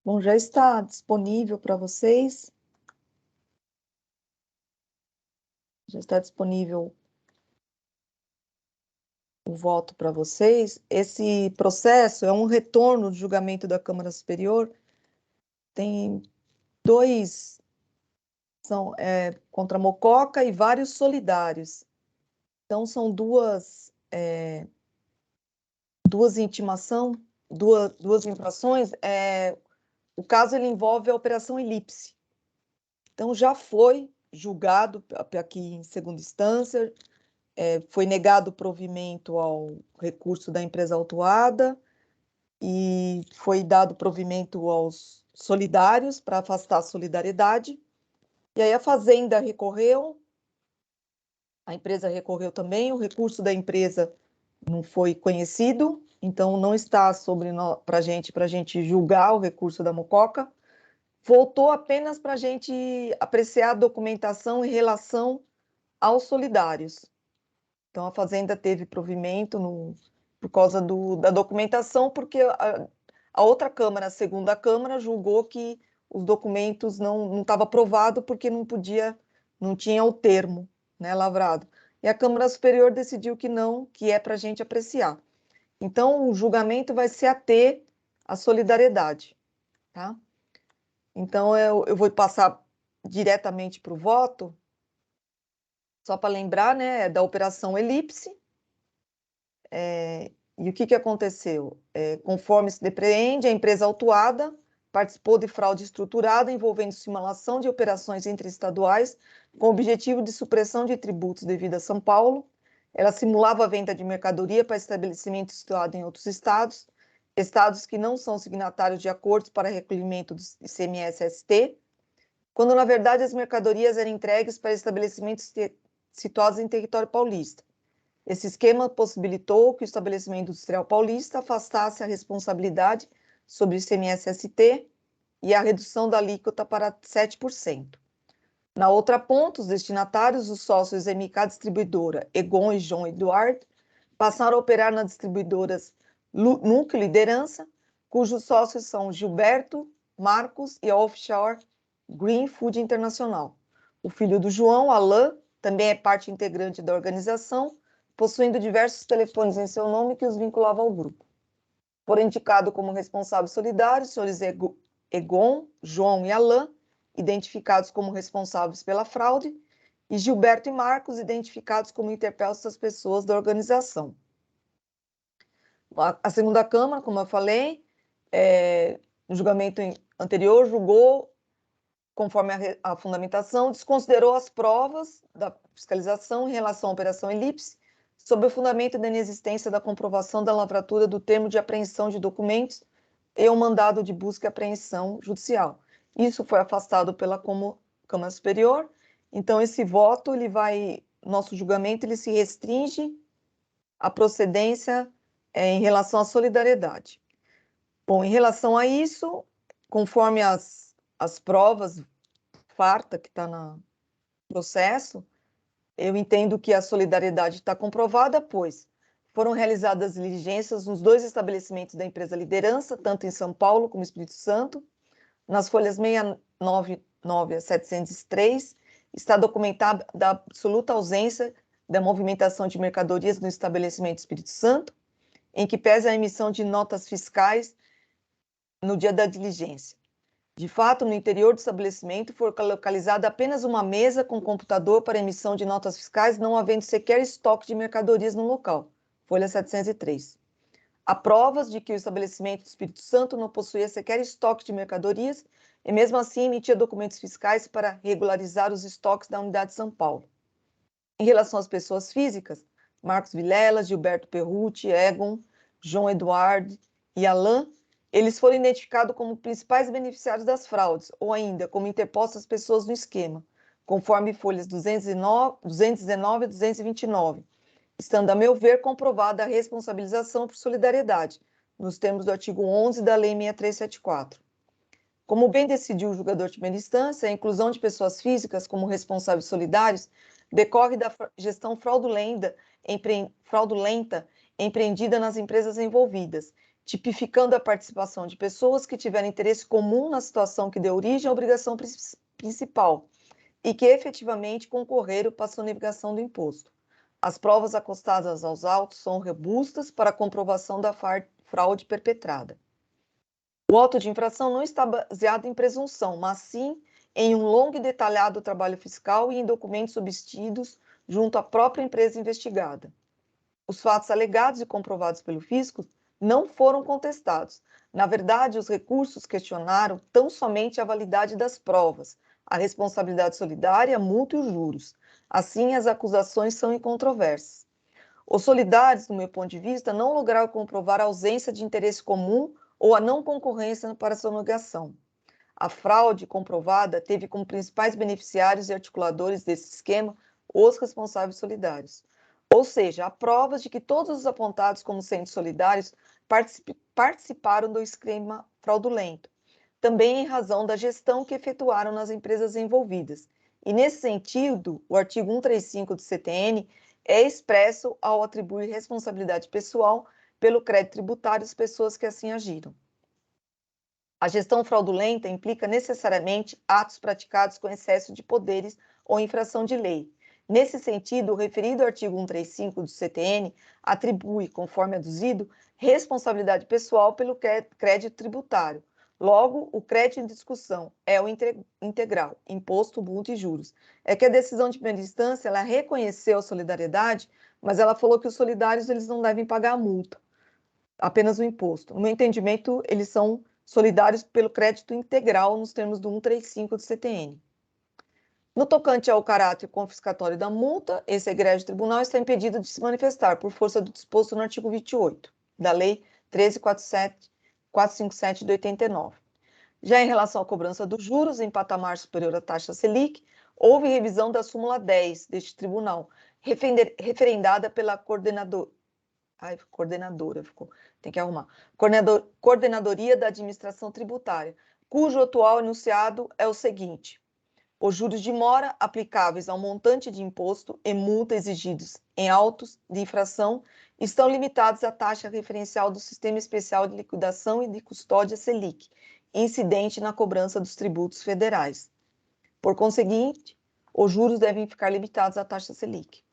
Bom, já está disponível para vocês. Já está disponível o voto para vocês. Esse processo é um retorno de julgamento da Câmara Superior. Tem dois, são contra a Mococa e vários solidários. Então, são duas infrações. O caso ele envolve a Operação Elipse. Então, já foi julgado aqui em segunda instância, foi negado provimento ao recurso da empresa autuada e foi dado provimento aos solidários para afastar a solidariedade. E aí a Fazenda recorreu, a empresa recorreu também, o recurso da empresa não foi conhecido, então não está para a gente julgar o recurso da Mococa. Voltou apenas para a gente apreciar a documentação em relação aos solidários. Então, a Fazenda teve provimento por causa da documentação, porque a outra Câmara, a segunda Câmara, julgou que os documentos não estavam aprovados porque não tinha o termo, né, lavrado. E a Câmara Superior decidiu que não, que é para a gente apreciar. Então, o julgamento vai se ater à solidariedade, tá? Então, eu vou passar diretamente para o voto, só para lembrar, né, da Operação Elipse. E o que aconteceu? Conforme se depreende, a empresa autuada participou de fraude estruturada envolvendo simulação de operações interestaduais com o objetivo de supressão de tributos devido a São Paulo. Ela simulava a venda de mercadoria para estabelecimentos situados em outros estados, estados que não são signatários de acordos para recolhimento do ICMS-ST, quando, na verdade, as mercadorias eram entregues para estabelecimentos situados em território paulista. Esse esquema possibilitou que o estabelecimento industrial paulista afastasse a responsabilidade sobre o ICMS-ST e a redução da alíquota para 7%. Na outra ponta, os destinatários, os sócios MK Distribuidora, Egon e João Eduardo, passaram a operar nas distribuidoras Núcleo Liderança, cujos sócios são Gilberto, Marcos e a Offshore Green Food Internacional. O filho do João, Alain, também é parte integrante da organização, possuindo diversos telefones em seu nome que os vinculava ao grupo. Foram indicados como responsáveis solidários os senhores Egon, João e Alain, identificados como responsáveis pela fraude, e Gilberto e Marcos, identificados como interpelsas pessoas da organização. A segunda Câmara, como eu falei, no julgamento anterior, julgou, conforme a fundamentação, desconsiderou as provas da fiscalização em relação à Operação Elipse, sob o fundamento da inexistência da comprovação da lavratura do termo de apreensão de documentos e o mandado de busca e apreensão judicial. Isso foi afastado pela Câmara Superior, então esse voto, nosso julgamento, ele se restringe à procedência em relação à solidariedade. Bom, em relação a isso, conforme as provas farta que está no processo, eu entendo que a solidariedade está comprovada, pois foram realizadas diligências nos dois estabelecimentos da empresa Liderança, tanto em São Paulo como Espírito Santo. Nas folhas 699 a 703, está documentada a absoluta ausência da movimentação de mercadorias no estabelecimento Espírito Santo, em que pese a emissão de notas fiscais no dia da diligência. De fato, no interior do estabelecimento foi localizada apenas uma mesa com computador para emissão de notas fiscais, não havendo sequer estoque de mercadorias no local. Folha 703. Há provas de que o estabelecimento do Espírito Santo não possuía sequer estoque de mercadorias e, mesmo assim, emitia documentos fiscais para regularizar os estoques da unidade de São Paulo. Em relação às pessoas físicas, Marcos Vilela, Gilberto Perrucci, Egon, João Eduardo e Alain, eles foram identificados como principais beneficiários das fraudes, ou ainda como interpostas pessoas no esquema, conforme folhas 219 e 229, estando, a meu ver, comprovada a responsabilização por solidariedade, nos termos do artigo 11 da Lei 6374. Como bem decidiu o julgador de primeira instância, a inclusão de pessoas físicas como responsáveis solidários decorre da gestão fraudulenta empreendida nas empresas envolvidas, tipificando a participação de pessoas que tiveram interesse comum na situação que deu origem à obrigação principal e que efetivamente concorreram para a sonegação do imposto. As provas acostadas aos autos são robustas para a comprovação da fraude perpetrada. O auto de infração não está baseado em presunção, mas sim em um longo e detalhado trabalho fiscal e em documentos obtidos junto à própria empresa investigada. Os fatos alegados e comprovados pelo fisco não foram contestados. Na verdade, os recursos questionaram tão somente a validade das provas, a responsabilidade solidária, a multa e os juros. Assim, as acusações são incontroversas. Os solidários, do meu ponto de vista, não lograram comprovar a ausência de interesse comum ou a não concorrência para a sonegação. A fraude comprovada teve como principais beneficiários e articuladores desse esquema os responsáveis solidários. Ou seja, há provas de que todos os apontados como sendo solidários participaram do esquema fraudulento, também em razão da gestão que efetuaram nas empresas envolvidas. E, nesse sentido, o artigo 135 do CTN é expresso ao atribuir responsabilidade pessoal pelo crédito tributário às pessoas que assim agiram. A gestão fraudulenta implica necessariamente atos praticados com excesso de poderes ou infração de lei. Nesse sentido, o referido artigo 135 do CTN atribui, conforme aduzido, responsabilidade pessoal pelo crédito tributário. Logo, o crédito em discussão é o integral, imposto, multa e juros. É que a decisão de primeira instância, ela reconheceu a solidariedade, mas ela falou que os solidários eles não devem pagar a multa, apenas o imposto. No meu entendimento, eles são solidários pelo crédito integral nos termos do 135 do CTN. No tocante ao caráter confiscatório da multa, esse egrégio tribunal está impedido de se manifestar por força do disposto no artigo 28 da Lei 13.457 de 89. Já em relação à cobrança dos juros em patamar superior à taxa Selic, houve revisão da súmula 10 deste tribunal, referendada pela Coordenadoria da Administração Tributária, cujo atual enunciado é o seguinte: os juros de mora aplicáveis ao montante de imposto e multa exigidos em autos de infração estão limitados à taxa referencial do Sistema Especial de Liquidação e de Custódia Selic, incidente na cobrança dos tributos federais. Por conseguinte, os juros devem ficar limitados à taxa Selic.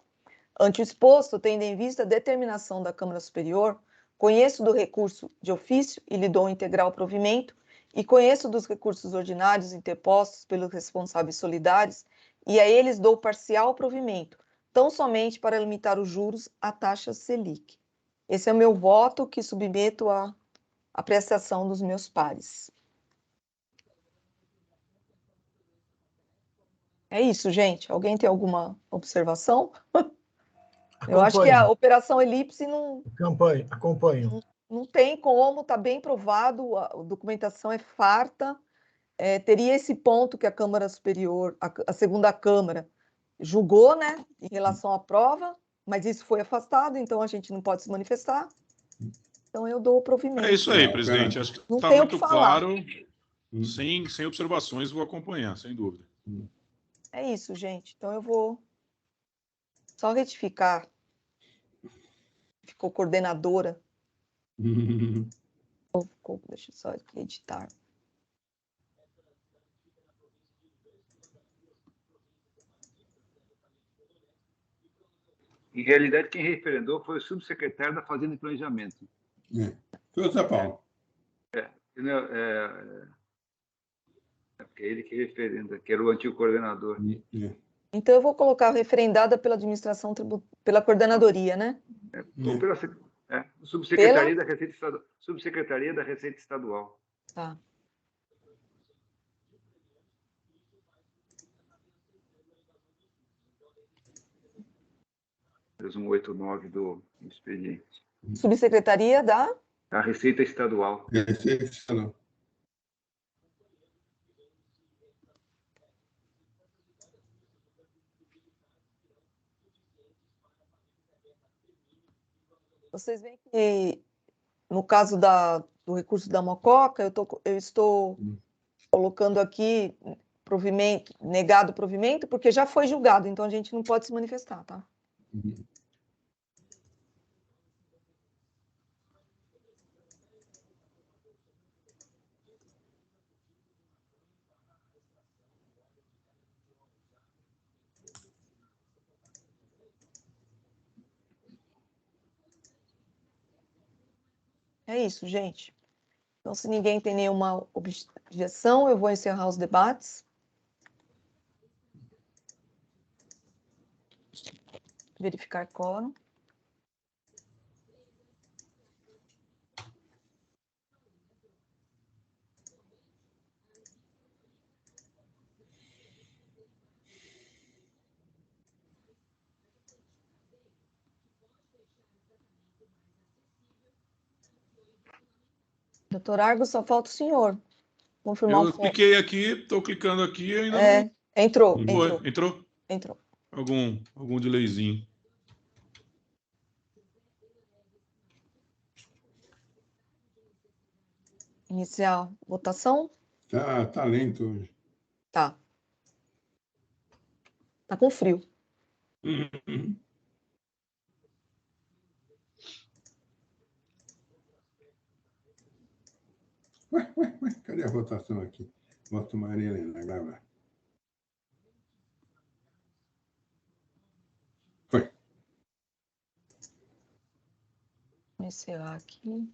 Ante o exposto, tendo em vista a determinação da Câmara Superior, conheço do recurso de ofício e lhe dou integral provimento, e conheço dos recursos ordinários interpostos pelos responsáveis solidários, e a eles dou parcial provimento, tão somente para limitar os juros à taxa Selic. Esse é o meu voto que submeto à apreciação dos meus pares. É isso, gente. Alguém tem alguma observação? Eu acho que a Operação Elipse não... Acompanho. Não tem como, está bem provado, a documentação é farta. Teria esse ponto que a Câmara Superior, a segunda Câmara, julgou, né, em relação à prova, mas isso foi afastado, então a gente não pode se manifestar. Então eu dou o provimento. É isso aí, presidente. Acho que está muito claro. Sem observações, vou acompanhar, sem dúvida. É isso, gente. Então eu vou só retificar. Ficou coordenadora. Deixa eu só aqui editar. Em realidade, quem referendou foi o subsecretário da Fazenda e Planejamento. Foi o São Paulo. Porque ele que referenda, que era o antigo coordenador. Então, eu vou colocar referendada pela administração pela coordenadoria, né? Ou pela Subsecretaria da Receita Estadual. Subsecretaria da Receita Estadual. Tá. É 189 do expediente. Subsecretaria da Receita Estadual. Receita Estadual. Vocês veem que, no caso do recurso da Mococa, eu estou colocando aqui provimento, negado provimento, porque já foi julgado, então a gente não pode se manifestar, tá? É isso, gente. Então, se ninguém tem nenhuma objeção, eu vou encerrar os debates. Verificar quórum. Doutor Argos, só falta o senhor confirmar Eu cliquei aqui, estou clicando aqui e ainda não. Entrou, Não entrou. foi? Entrou? Entrou. Algum delayzinho. Iniciar a votação? Tá lento hoje. Tá. Tá com frio. Ué, cadê a votação aqui? Voto Maria Helena, gravar. Foi. Vou encerrar aqui.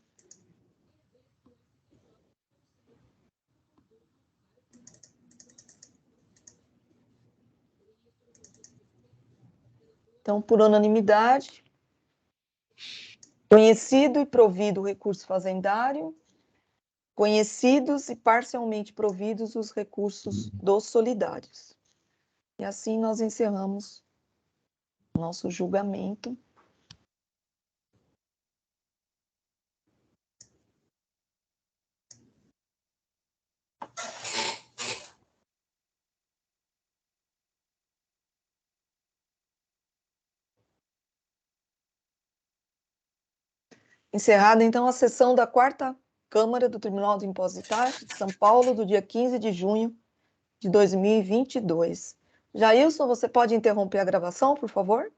Então, por unanimidade, conhecido e provido o recurso fazendário, conhecidos e parcialmente providos os recursos dos solidários. E assim nós encerramos nosso julgamento. Encerrada, então, a sessão da 4ª Câmara do Tribunal de Impostos e Taxas de São Paulo, do dia 15 de junho de 2022. Jailson, você pode interromper a gravação, por favor?